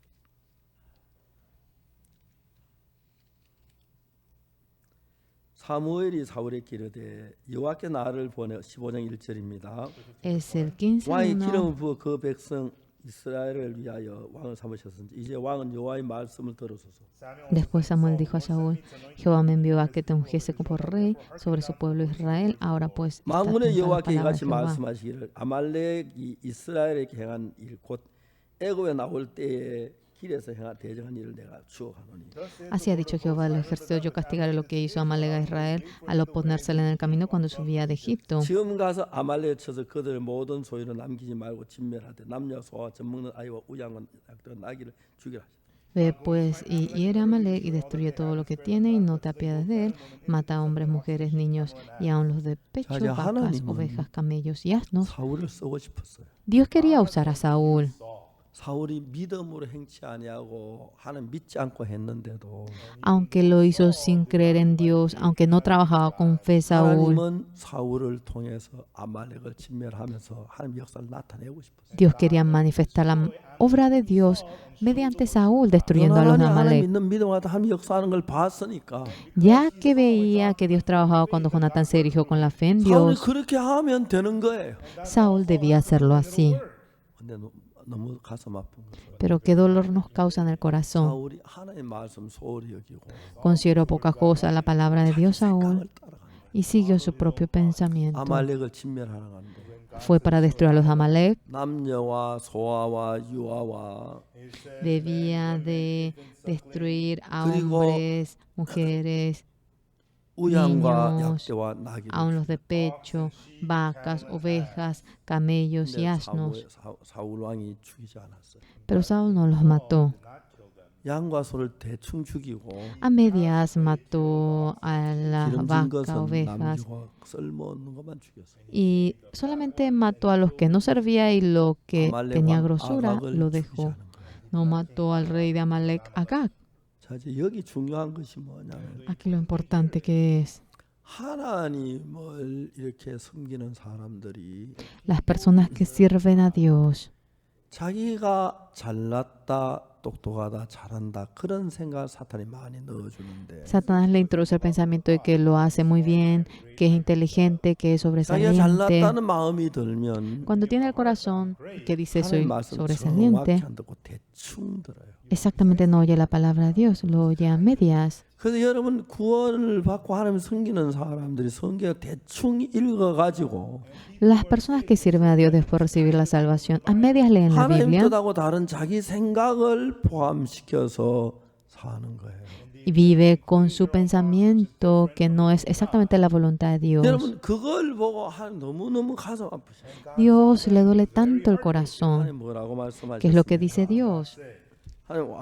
사무엘이 사울에게 이르되 여호와께 나를 보내 15장 1절입니다. Es el 왕이 15:1. 기름을 부어 그 백성 이스라엘을 위하여 왕을 삼으셨은지 이제 왕은 여호와의 말씀을 들으소서. Después Samuel dijo a Saúl, Jehová me envió a que te ungiese por rey sobre su pueblo Israel. Ahora pues, está 만군의 atenta a la 여호와께 palabra de 이같이 Jehová. 말씀하시기를 아말렉이 이스라엘에게 행한 일 곧 애굽에 나올 때에 길에서 대적한 일을 내가 추억하노니. Así ha dicho Jehová del ejército, yo castigaré lo que hizo Amalek a Israel al oponérsele en el camino cuando subía de Egipto. 지금 가서 아말렉에 쳐서 그들의 모든 소유를 남기지 말고 진멸하되 남녀 소아 젖먹는 아이와 우양은 약들은 나귀를 죽이라. Ve pues y hiere a Amalek y destruye todo lo que tiene y no te apiades de él. Mata a hombres, mujeres, niños y aun los de pecho, 자기 vacas, 하나님은 ovejas, camellos y asnos. 사울을 쓰고 싶었어요. Dios quería usar a Saúl. 사울이 믿음으로 행치 아니하고 하는 믿지 않고 했는데도 Aunque lo hizo sin creer en Dios, aunque no trabajaba con fe Saúl, 하나님은 사울을 통해서 아말렉을 진멸하면서 하나님 역사를 나타내고 싶었어요. Dios quería manifestar la obra de Dios mediante Saúl, destruyendo a los de 하나님 Amalek. 믿는 믿음과 하나님 역사하는 걸 봤으니까 Ya que veía que Dios trabajaba cuando Jonatán se dirigió con la fe en 사울이 Dios, 그렇게 하면 되는 거예요. Saúl debía hacerlo así. 근데 너무 가슴 아픈 거죠. Pero qué dolor nos causa en el corazón. 사울이 하나님 말씀 소홀히 여기고 Consideró poca cosa la palabra de Dios Saúl 생각을 따라가는 y siguió su propio pensamiento. 아말렉을 진멸하러 가는데 Fue para destruir a los de Amalek. 남녀와 소아와 유아와 Debía de destruir a 그리고 hombres, mujeres, 우양과 niños, 약대와 나귀를 aun los de pecho, vacas, ovejas, camellos y 근데 asnos. 사울 왕이 죽이지 않았어요. Pero Saúl no los mató. 양과 소를 대충 죽이고 A medias mató a las 기름진 vacas, 것은 ovejas 남기고 쓸모없는 것만 죽였어요. y solamente mató a los que no servía y lo que 아말렉 tenía 왕 grosura 아각을 lo 죽이지 dejó. 않은 거예요. No mató al rey de Amalek, Agag. 자, 이제 여기 중요한 것이 뭐냐면 Aquí lo importante que es. 하나님을 이렇게 섬기는 사람들이 Las personas que sirven a Dios 자기가 잘났다, 똑똑하다, 잘한다 그런 생각을 사탄이 많이 넣어주는데 Satanás le introduce el pensamiento de que lo hace muy bien, que es inteligente, que es 자기가 sobresaliente. 잘났다는 마음이 들면 Cuando tiene el corazón que dice soy 하나님 말씀 정확히 sobresaliente, 안 듣고 대충 들어요. exactamente no oye la palabra de Dios, lo oye a medias. 그래서 여러분 구원을 받고 하나님 섬기는 사람들이 성경을 대충 읽어가지고 Las personas que sirven a Dios después de recibir la salvación, a medias leen la 하나님 Biblia 뜻하고 다른 자기 생각을 포함시켜서 사는 거예요. y vive con su pensamiento que no es exactamente la voluntad de Dios. 여러분 그걸 보고 너무너무 가슴 아프셔요. Dios le duele tanto el corazón. 하나님 뭐라고 ¿Qué es lo que 말씀하셨습니까? dice Dios? 하나님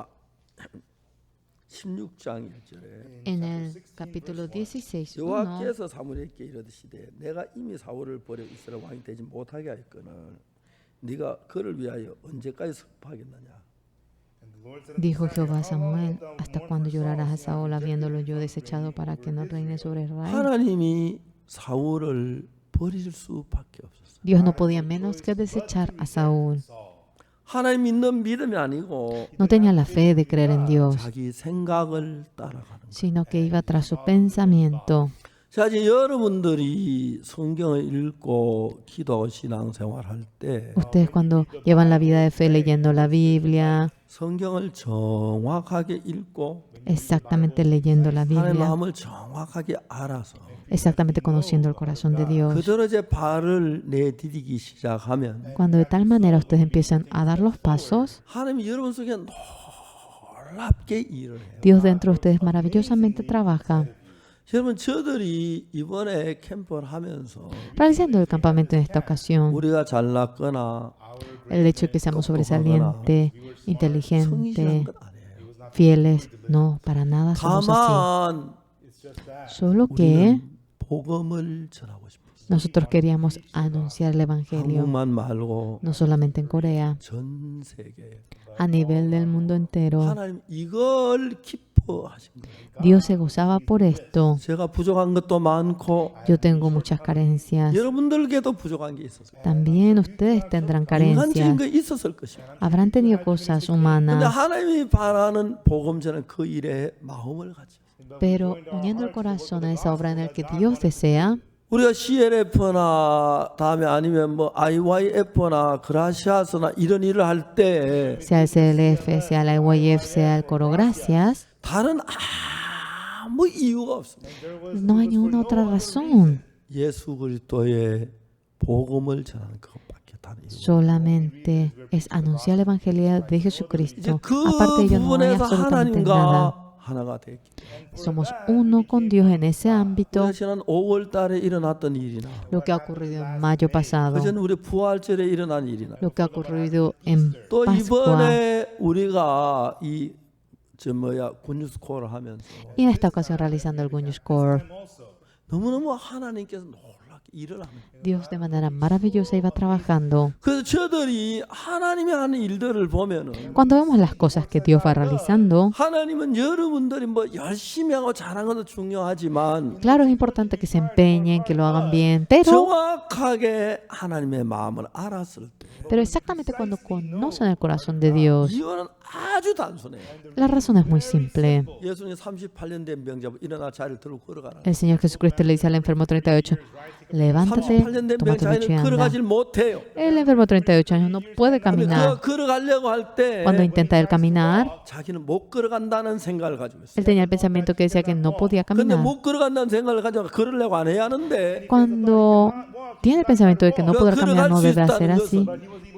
16장 1절에 En el capítulo 16, 1, 여호와께서 사무엘에게 이르시되 내가 이미 사울을 버려 이스라엘 왕이 되지 못하게 하였거늘 네가 그를 위하여 언제까지 슬퍼하겠느냐. dijo Jehová a Samuel, ¿hasta cuándo llorarás a Saúl habiéndolo yo desechado para que no reine sobre Israel? 하나님이 사울을 버릴 수밖에 없었어요. Dios no podía menos que desechar a Saúl. 하나님 믿는 믿음이 아니고 No tenía la fe de creer en Dios, 자기 생각을 따라가는 거예요. sino que iba tras su pensamiento. 자, 이제 여러분들이 성경을 읽고 기도하고 신앙생활할 때 Ustedes cuando llevan la vida de fe leyendo la Biblia, 성경을 정확하게 읽고 exactamente leyendo la 하나님의 Biblia, 마음을 정확하게 알아서 exactamente conociendo el corazón de Dios. 그대로 이제 발을 내디디기 시작하면 Cuando de tal manera ustedes empiezan a dar los pasos, 하나님이 여러분 속에 놀랍게 일을 해요. Dios dentro de ustedes maravillosamente trabaja. 여러분 저들이 이번에 캠프를 하면서 Realizando el campamento en esta ocasión, 우리가 잘났거나 el hecho de que seamos sobresaliente, 성실한 inteligente, 것 아니에요. fieles, no, para nada somos así. 다만 Solo que 우리는 복음을 전하고 싶었어요. nosotros queríamos anunciar el Evangelio, 한국만 말고 no solamente en Corea, 전 세계에 a nivel del mundo entero. 하나님 이걸 기뻐하십니다. Dios se gozaba por esto. 제가 부족한 것도 많고 Yo tengo muchas carencias. 여러분들께도 부족한 게 있었어요. También ustedes tendrán 인간적인 carencias. 게 있었을 것입니다. Habrán tenido cosas 근데 humanas, 하나님이 바라는 복음 전은 그 일에 마음을 가져. pero uniendo el corazón a esa obra en la que Dios desea, 우리가 CLF나 다음에 아니면 뭐 IYF나 그라시아스나 이런 일을 할 때 sea el CLF, sea la YF, sea el Coro Gracias, 다른 아무 이유가 없습니다. no hay ninguna otra razón. 예수 그리스도의 복음을 전하는 그것밖에 다른 이유. Solamente es anunciar el Evangelio de 이제 Jesucristo. 그 Aparte de ello no hay 부분에서 absolutamente nada. 하나님과 하나가 됐기. Somos uno con Dios en ese ámbito. 우리가 지난 5월 달에 일어났던 일이나 Lo que ha ocurrido en mayo pasado, 그전 우리 부활절에 일어난 일이나 lo que ha ocurrido en 또 Pascua 이번에 우리가 군유스코어를 하면서 y en esta ocasión realizando el Gunyus Core. 너무너무 하나님께서 놀랍게 일을 하는 거예요. Dios de manera maravillosa iba trabajando. 그래서 저들이 하나님이 하는 일들을 보면은 Cuando vemos las cosas que Dios va realizando, 하나님은 여러분들이 뭐 열심히 하고 잘하는 것도 중요하지만 claro, es importante que se empeñen, que lo hagan bien, pero 정확하게 하나님의 마음을 알았을 때 exactamente cuando conocen el corazón de Dios, 이유는 아주 단순해요. la razón es muy simple. 예수님 38년 된 병자분 일어나 자리를 들고 걸어가라. El Señor Jesucristo le dice al enfermo 38, levántate, 38년 된 toma tu lecho y 병자는 anda. 걸어가질 못해요. El enfermo 38 años no puede 근데 caminar. 걸어가려고 할 때 Cuando intenta él caminar, 자기는 못 걸어간다는 생각을 가지고 있어요. él tenía el pensamiento que decía que no podía 근데 caminar. 못 걸어간다는 생각을 가지고 걸으려고 안 해야 하는데 Cuando tiene el pensamiento de que no podrá caminar, no debe hacer así.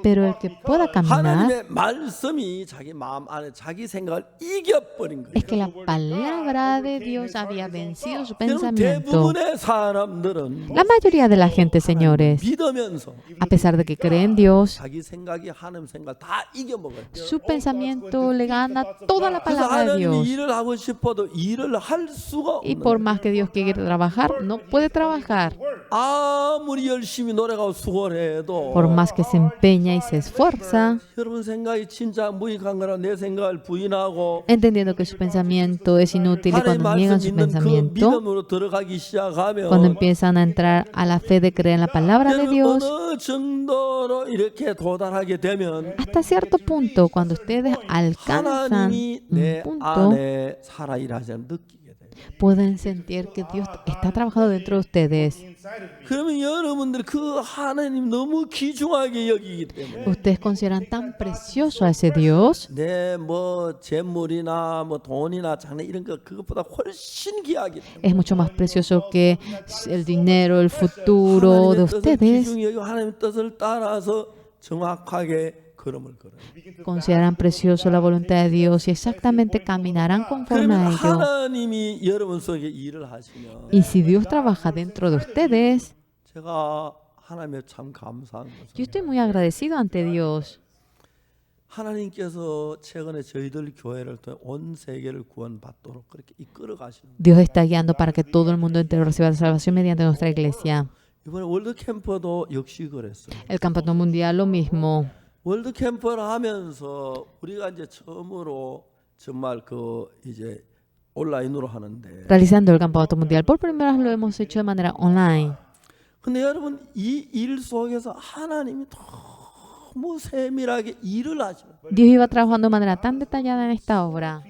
Pero el que pueda caminar 하나님의 말씀이 자기 마음 안에 자기 생각을 이겨버린 거예요. es que la palabra de Dios había vencido su 여러분 pensamiento. 대부분의 사람들은 La mayoría de la gente, señores, 믿으면서 a pesar de que cree en Dios, 자기 생각이 하나님 생각 다 이겨먹어요. su pensamiento le gana toda la 그래서 palabra de 하나님이 Dios. 일을 하고 싶어도 일을 할 수가 Y 없는 por 거예요. más que Dios quiera trabajar, no puede trabajar. 아무리 열심히 노력하고 수고를 해도 Por más que se empeña y se esfuerza, 여러분 생각이 진짜 무익한 거라 내 생각을 부인하고 entendiendo que su pensamiento es inútil y 하나님 cuando niegan 말씀 su 믿는 그 pensamiento, 믿음으로 들어가기 시작하면 cuando empiezan a entrar a la fe de creer en la palabra de 여러분 Dios, 어느 정도로 이렇게 도달하게 되면 hasta cierto punto, cuando ustedes alcanzan 하나님이 un 내 punto, 안에 살아 일하시는 느끼게 돼요. pueden sentir que Dios está trabajando dentro de ustedes. 그러면 여러분들 그 하나님 너무 귀중하게 여기기 때문에 Ustedes consideran tan precioso a ese Dios 내 뭐 재물이나 뭐 돈이나 장래 이런 거 그것보다 훨씬 귀하기 때문에 es mucho más precioso que el dinero, el futuro de 하나님의 뜻을 ustedes. 귀중히 여기고 하나님의 뜻을 따라서 정확하게 걸음을 걸어요. consideran precioso la voluntad de Dios y exactamente caminarán conforme 그러면 a ello. 하나님이 여러분 속에 일을 하시면 Y si Dios trabaja dentro de ustedes, 제가 하나님에 참 감사한 yo 것은 estoy muy agradecido ante Dios. 하나님께서 최근에 저희들 교회를 통해 온 세계를 구원받도록 그렇게 이끌어 가시는 거예요. Dios está guiando para que todo el mundo entero reciba la salvación mediante nuestra iglesia. 이번에 월드 캠퍼도 역시 그랬어요. El campeonato mundial lo mismo. 월드 캠퍼를 하면서 우리가 이제 처음으로 정말 그 이제 온라인으로 하는데 Realizando el campeonato mundial por primera vez lo hemos hecho de manera online. 근데 여러분 이 일 속에서 하나님이 너무 세밀하게 일을 하시는 거예요. Dios iba trabajando de manera tan detallada en esta obra.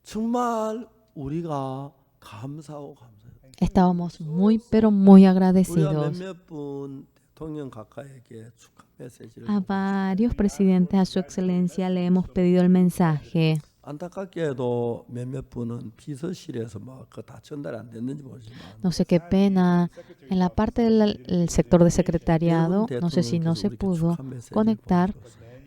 정말 우리가 감사하고 감사해요. Estábamos muy, pero muy 우리가 agradecidos. 몇몇 분 대통령 가까이에게 축하 메시지를 A varios presidentes, a su excelencia, le hemos pedido el mensaje. 안타깝게도 몇몇 분은 비서실에서 뭐 그거 다 전달이 안 됐는지 모르지만 No sé qué pena. En la parte del sector de secretariado, no sé si no se pudo conectar,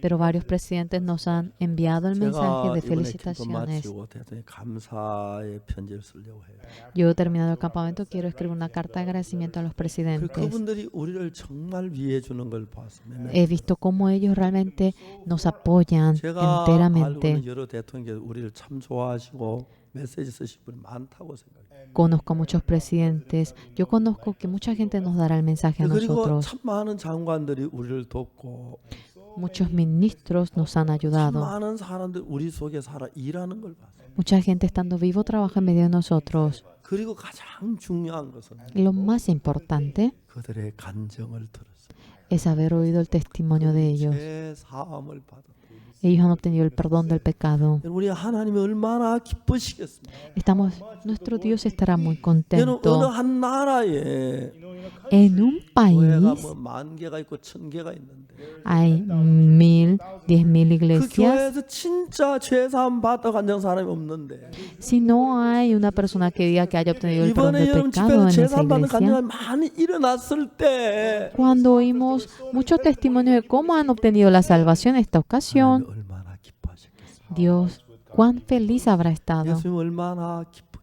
pero varios presidentes nos han enviado el mensaje de 제가 이번에 캠프 felicitaciones. 마치고 대통령 감사의 편지를 쓰려고 해요. Yo, terminado el campamento, quiero escribir una carta de agradecimiento a los 그리고 presidentes. 그분들이 우리를 정말 위해 주는 걸 봤어요. He visto cómo ellos realmente nos apoyan 제가 enteramente. 알고는 여러 대통령께서 우리를 참 좋아하시고 메시지 쓰실 분이 많다고 생각해요. Conozco a muchos presidentes. Yo conozco que mucha gente nos dará el mensaje a 그리고 nosotros. 참 많은 장관들이 우리를 돕고 Muchos ministros nos han 참 ayudado. 많은 사람들이 우리 속에 살아 일하는 걸 봤어요. Mucha gente estando vivo trabaja en medio de nosotros. 그리고 가장 중요한 것은 Y lo más importante 그들의 간정을 들었어요. es haber oído el testimonio de ellos. 죄 사함을 받았다. Ellos han obtenido el perdón del pecado. 우리 하나님이 얼마나 기쁘시겠습니까? Nuestro Dios estará muy 여러분 어느 contento. 한 나라에 En un 교회가 país 뭐 10,000개가 있고 1,000개가 있는데 hay 1,000, 10,000 그 iglesias. 교회에서 진짜 죄 사함 받아 간정 사람이 없는데 Si no hay una persona que diga que haya obtenido el perdón 이번에 del 여러분 pecado 집회에서 en 죄 esa 사함 받는 iglesia, 간증이 많이 일어났을 때 cuando oímos muchos testimonios de cómo han obtenido la salvación en esta ocasión, 하나님 얼마나 기뻐하셨겠어요. Dios, cuán feliz habrá estado. 예수님 얼마나 기쁘겠어요.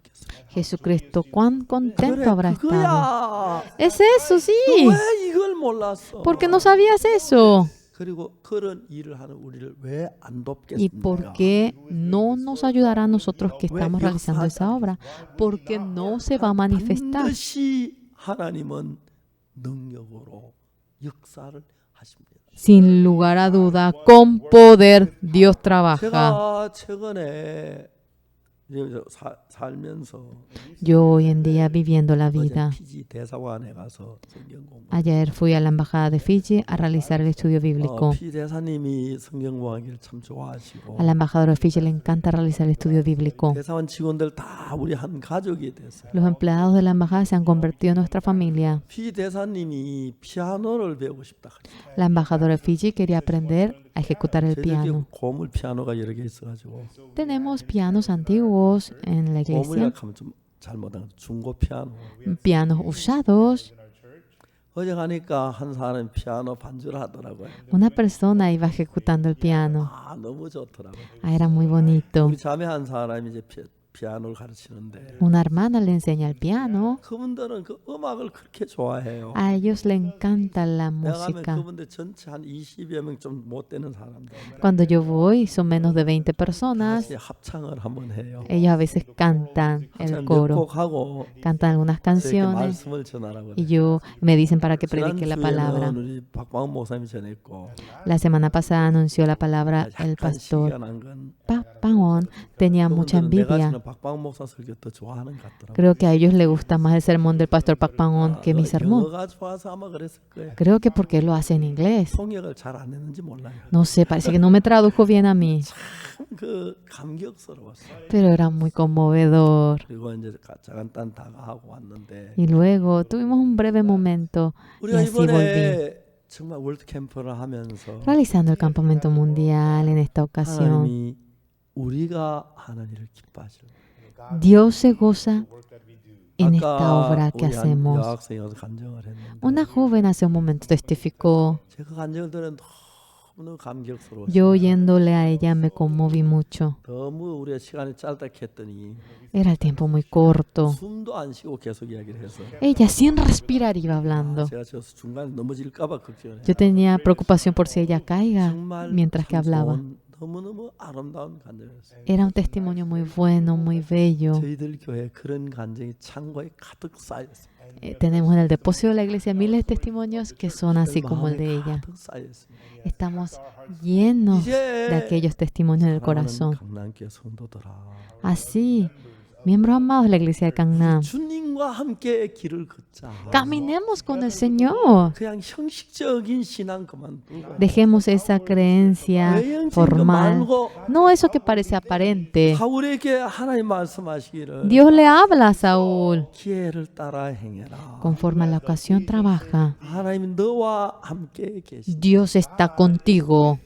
Jesucristo, cuán contento habrá estado. 그거야. Es eso, sí. 왜 이걸 몰랐어? ¿Por qué no sabías eso? 그리고 그런 일을 하는 우리를 왜 안 ¿Y por 돕겠습니까? qué no nos ayudará a nosotros que estamos realizando esa obra? Porque no se va a manifestar. 반드시 하나님은 능력으로 역사를 하십니다. Sin lugar a duda, con poder Dios trabaja. 제가 최근에 이제 살면서 Yo hoy en día viviendo la 어제 vida. 피지 대사관에 가서 성경 공부. Ayer fui a la embajada de Fiji a realizar el estudio bíblico. 피지 대사님이 성경 공부하기를 참 좋아하시고 A la embajadora de Fiji le encanta realizar el estudio bíblico. 대사관 직원들 다 우리 한 가족이 됐어요. Los empleados de la embajada se han convertido en nuestra familia. 피지 대사님이 피아노를 배우고 싶다. La embajadora de Fiji quería aprender a ejecutar el 저녁에 piano. 고물 피아노가 여러 개 있어가지고 Tenemos pianos antiguos en la iglesia, 고물이라 하면 좀 잘못한 중고 피아노. pianos usados. 어제 가니까 한 사람이 피아노 반주를 하더라고요. Una persona iba ejecutando el piano. 아 너무 좋더라고요. Ah, era muy bonito. 우리 자매 한 사람이 이제 피아노를 가르치는데 Una hermana le enseña el piano. 그분들은 그 음악을 그렇게 좋아해요. A ellos le encanta la 내가 가면 música. 그분들 전체 한 20여 명 좀 못 되는 사람들 Cuando yo voy, son menos de 20 personas. 같이 합창을 한번 해요. Ellos a veces cantan el 합창 coro, 몇곡 하고 cantan algunas 저에게 canciones 말씀을 전하라고 y 그래요. yo me dicen para que predique la palabra. 지난주에는 우리 박광훈 목사님이 전했고 La semana pasada anunció la palabra el 약간 pastor 시기가 난건 Papaón. Tenía mucha 그분들은 내가 envidia. 지는 박광훈 목사 설교 더 좋아하는 것 같더라고요. Creo que a ellos les gusta más el sermón del pastor Papaón que mi sermón. 영어가 좋아서 아마 그랬을 거예요. Creo que porque él lo hace en inglés. 통역을 잘 안 했는지 몰라요. No sé, parece que no me tradujo bien a mí, 그 감격스러웠어요. pero era muy conmovedor. 그리고 이제 잠깐 다가하고 왔는데 Y luego tuvimos un breve momento y 우리가 así volví. 이번에 정말 월드 캠프를 하면서 Realizando el campamento mundial en esta ocasión, 하나님이 우리가 하는 일을 기뻐하시고 Dios se goza en esta 아까 obra que 우리 한 hacemos. 여학생이 와서 간증을 했는데 Una joven hace un momento testificó, 제가 간증을 들은 너무너무 감격스러웠어요. Yo oyéndole a ella me conmoví mucho. 너무 우리의 시간이 짧다 했더니 Era el tiempo muy corto. 숨도 안 쉬고 계속 이야기를 해서 Ella sin respirar iba hablando. 제가 저 중간에 넘어질까 봐 걱정을 해요. Yo tenía preocupación por si ella caiga 정말 mientras que 참 hablaba. 좋은, 너무너무 아름다운 간증이었어요. Era un testimonio muy bueno, muy bello. 저희들 교회 그런 간증이 창고에 가득 쌓였어요. Tenemos en el depósito de la iglesia miles de testimonios que son así como el de ella. 가득 쌓였습니다. Estamos llenos de aquellos testimonios del corazón. 강남교회 성도들아, Así, miembros amados de la iglesia de Gangnam, 주님과 함께 길을 걷자. caminemos con el Señor. 그냥 형식적인 신앙 그만두고 Dejemos esa creencia 외형적인 거 formal. 말고 No eso que parece aparente. 사울에게 하나님 말씀하시기를 Dios le habla a Saúl. 기회를 따라 행해라. Conforme a la ocasión trabaja. 하나님 너와 함께 계시. Dios está contigo.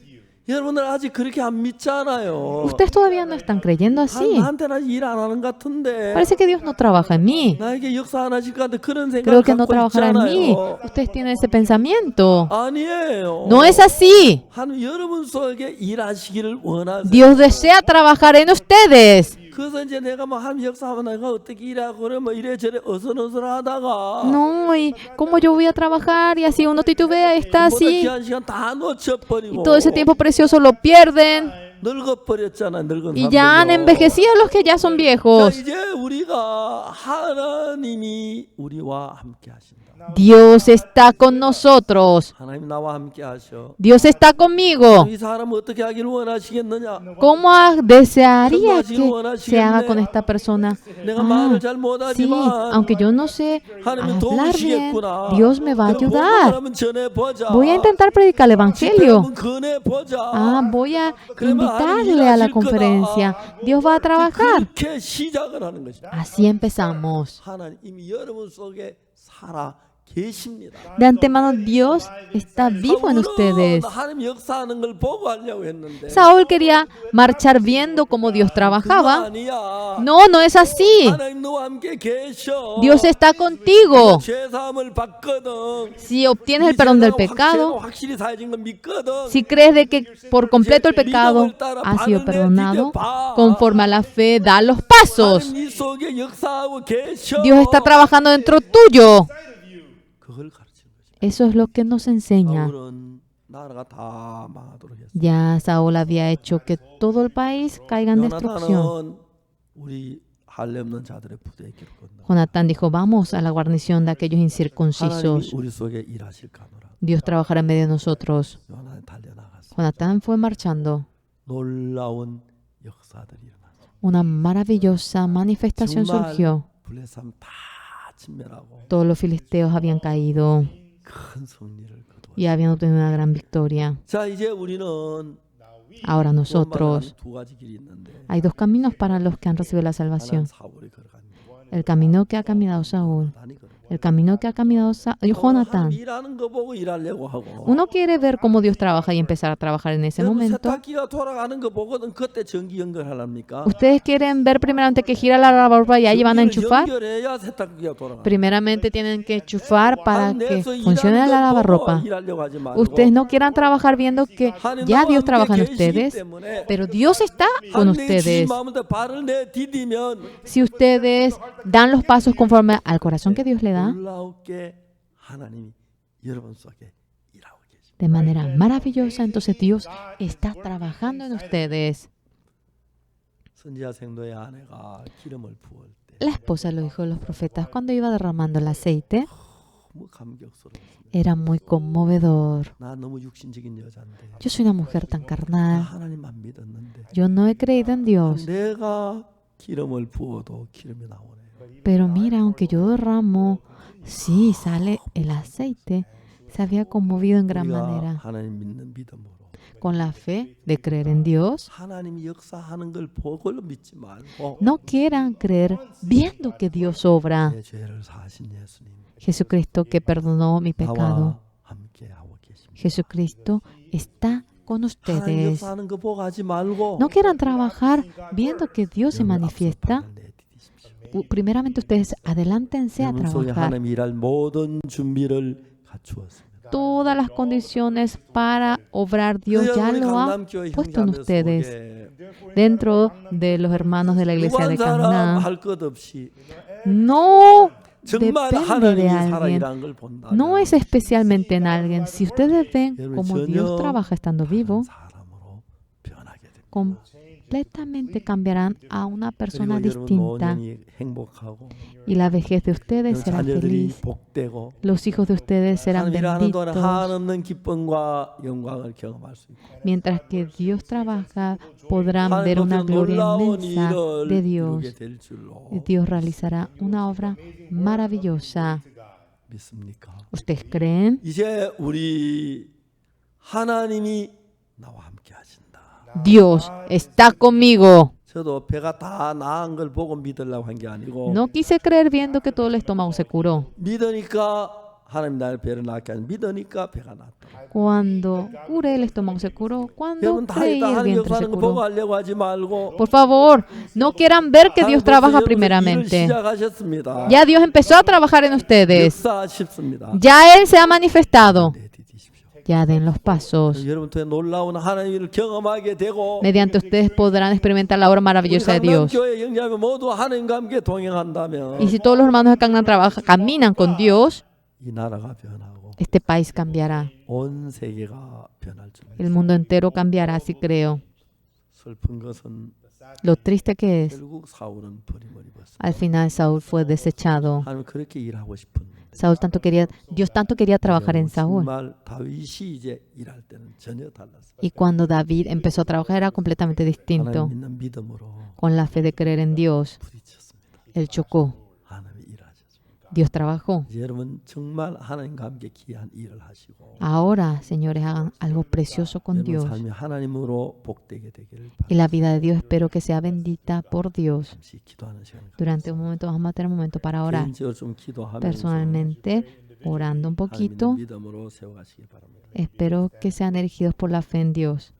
여러분들 아직 그렇게 안 믿잖아요. Ustedes todavía no están creyendo así. 나한테는 일 안 하는 것 같은데. Parece que Dios no trabaja en mí. 나에게 역사 안 하실 것 같은데 그런 생각 Creo que no 갖고 trabajará en mí. 있잖아요. Ustedes tienen ese pensamiento. 아니에요. No es así. 하나님 여러분 속에 일하시기를 원하세요. Dios desea trabajar en ustedes. 그래서 이제 내가 뭐 하나님 역사하면 내가 어떻게 일하고 그러면 이래저래 어선어선하다가 No, y cómo yo voy a trabajar y así uno titubea y está 모든 así. 귀한 시간 다 놓쳐버리고 Y todo ese tiempo precioso lo pierden. 늙어버렸잖아. 늙은 Y ya han 사람들요. envejecido los que ya son 자, viejos. 이제 우리가 하나님이 우리와 함께 하신다. Dios está con nosotros. 하나님 나와 함께 하셔. Dios está conmigo. 이 사람 어떻게 하기를 원하시겠느냐? ¿Cómo desearía que se haga con esta persona? 내가 Ah, 말을 잘 sí, 못하지만 aunque yo no sé 하나님은 hablar bien, 도우시겠구나. Dios me va a 그럼 ayudar. 한번 전해보자. Voy a intentar predicar el Evangelio. 한번 권해보자. Ah, voy a invitarle a la conferencia. Dios va a trabajar. 그렇게 시작을 하는 것이다. Así empezamos. 하나님 이미 여러분 속에 살아 계십니다. De antemano, Dios está vivo en ustedes. 하나님 역사하는 걸 보고 하려고 했는데 Saúl quería marchar viendo cómo Dios 그거 trabajaba. 아니야. No, no es así. 하나님 너와 함께 계셔. Dios está contigo. 죄 사함을 받거든. Si obtienes el perdón del pecado, 확실히 사해진 건 믿거든. si crees de que por completo el pecado ha sido perdonado, conforme a la fe, da los pasos. 하나님 네 속에 역사하고 계셔. Dios está trabajando dentro tuyo. 그걸 가르치는 거지. Eso es lo que nos enseña. 사울은 나라가 다 망하도록 했어. Ya Saúl había hecho que todo el país caiga en destrucción. 요나단은 우리 할례 없는 자들의 부대에 기록한다. Jonatán dijo, vamos a la guarnición de aquellos 하나님이 incircuncisos. 우리 속에 일하실까 하노라. Dios trabajará en medio de nosotros. 요나단이 달려나갔어. Jonatán fue marchando. 놀라운 역사들이 일어났어. Una maravillosa manifestación 정말 surgió. 블레삼 다 진멸하고 Todos los filisteos habían caído 큰 승리를 거두었어. y habían obtenido una gran victoria. 자, 이제 우리는 Ahora 구원받는 nosotros, 두 가지 길이 있는데 hay dos caminos para los que han recibido la 하나는 salvación. 사울이 걸어간 길, El camino que ha caminado Saúl, 나단이 걸어간 길. el camino que ha caminado Jonatán. 하나님 일하는 거 보고 일하려고 하고 Uno quiere ver cómo Dios trabaja y empezar a trabajar en ese 여러분 momento. 세탁기가 돌아가는 거 보거든 그때 전기 연결하랍니까? Ustedes quieren ver primeramente que gira la lavadora y ahí van a enchufar. 연결해야 세탁기가 돌아가. Primeramente tienen que enchufar para que funcione la lavarropa. 일하려고 하지 말고 Ustedes no quieran trabajar viendo que ya Dios trabaja en ustedes, pero Dios está con ustedes. 발을 내 디디면 Si ustedes dan los pasos conforme al corazón que Dios le da, 놀라우게 하나님이 여러분 속에 일하고 계십니다. de manera maravillosa, entonces Dios está trabajando en ustedes. 선지자 생도의 아내가 기름을 부을 때 La esposa de los hijos de los profetas, cuando iba derramando el aceite, 너무 감격스러웠습니다. era muy conmovedor. 나 너무 육신적인 여자인데 Yo soy una mujer tan 나 carnal. 하나님만 믿었는데 Yo no he creído en Dios. 내가 기름을 부어도 기름이 나오네. Pero mira, aunque yo derramo, sí sale el aceite. Se había conmovido en gran 우리가 manera. 하나님 믿는 믿음으로 Con la fe de creer en Dios, 하나님이 역사하는 걸 보고 믿지 말고 no quieran creer viendo que Dios obra. 내 죄를 사하신 예수님 Jesucristo que perdonó mi pecado. 나와 함께 하고 계십니다. Jesucristo está con 하나님 ustedes. 역사하는 거 보고 하지 말고 No quieran trabajar viendo que Dios se 여러분 manifiesta. 앞서 발을 내디디십시오. Primeramente ustedes adelántense a 여러분 속에 trabajar. 하나님 일할 모든 준비를 갖추었습니다. todas las condiciones para obrar. Dios ya 우리 lo ha 강남교회 puesto en 형제자매 ustedes. 속에 Dentro de los hermanos de la iglesia 누구 de 한 사람 Canaán, 할 것 없이 no 정말 depende de 하나님이 alguien. 살아이란 걸 본다면 No es especialmente en alguien. Si ustedes ven 여러분 cómo Dios 전혀 trabaja estando vivo, 다른 사람으로 변하게 됩니다. completamente cambiarán a una persona 그리고 여러분 distinta 노년이 행복하고 y la vejez de ustedes 여러분 será 자녀들이 feliz. 복되고 Los hijos de ustedes serán 하나님 일하는 동안에 benditos. 한없는 기쁨과 영광을 경험할 수 있고 Mientras que Dios trabaja, podrán ver 하나님 una 앞에서 gloria 놀라운 inmensa 일을 de 이루게 Dios. 될 줄로 Dios realizará una obra maravillosa. 믿습니까? ¿Ustedes creen? 이제 우리 하나님이 나와 함께 하신다. Dios está conmigo. 저도 배가 다 나은 걸 보고 믿으려고 한 게 아니고 No quise creer viendo que todo el estómago se curó. 믿으니까 하나님 나를 배를 낳게 하니 믿으니까 배가 났다. Cuando curé, el estómago se curó. Cuando 여러분 다 creí, 있다 el 하나님 vientre se 역사하는 거 보고 curó. 하려고 하지 말고 Por favor, no quieran ver que Dios 하나님 trabaja 벌써 여러분들 일을 primeramente. 시작하셨습니다. Ya Dios empezó a trabajar en ustedes. 역사하십습니다. Ya Él se ha manifestado. 내디디십시오. Ya den los pasos. 여러분 통해 놀라운 하나님을 경험하게 되고 Mediante ustedes podrán experimentar la obra maravillosa de Dios. 교회 형제하면 모두 하나님과 함께 동행한다면 Y si todos los hermanos de Canaán caminan con Dios, 이 나라가 변하고 este país cambiará. 온 세계가 변할 줄 El mundo entero cambiará, así creo. 슬픈 것은 Lo triste que es, 결국 사울은 버림을 입었어. al final Saúl fue desechado. 하나님 그렇게 일하고 싶은 Dios tanto quería trabajar en Saúl. 정말 다윗이 이제 일할 때는 전혀 달랐어. Y cuando David empezó a trabajar era completamente 하나님 distinto. 믿는 믿음으로 Con la fe de creer en Dios, 부딪혔습니다. Él chocó. 하나님이 일하셨습니다. Dios trabajó. 이제 여러분 정말 하나님과 함께 귀한 일을 하시고 Ahora, señores, hagan algo precioso con 여러분 Dios. 삶이 하나님으로 복되게 되기를 Y la vida de Dios espero que sea bendita por Dios. 잠시 기도하는 시간을 Durante un momento vamos a tener un momento para orar. 개인적으로 좀 기도하면서 Personalmente, orando un 하나님 poquito, 믿는 믿음으로 세워가시기 바랍니다. espero que sean erigidos por la fe en Dios.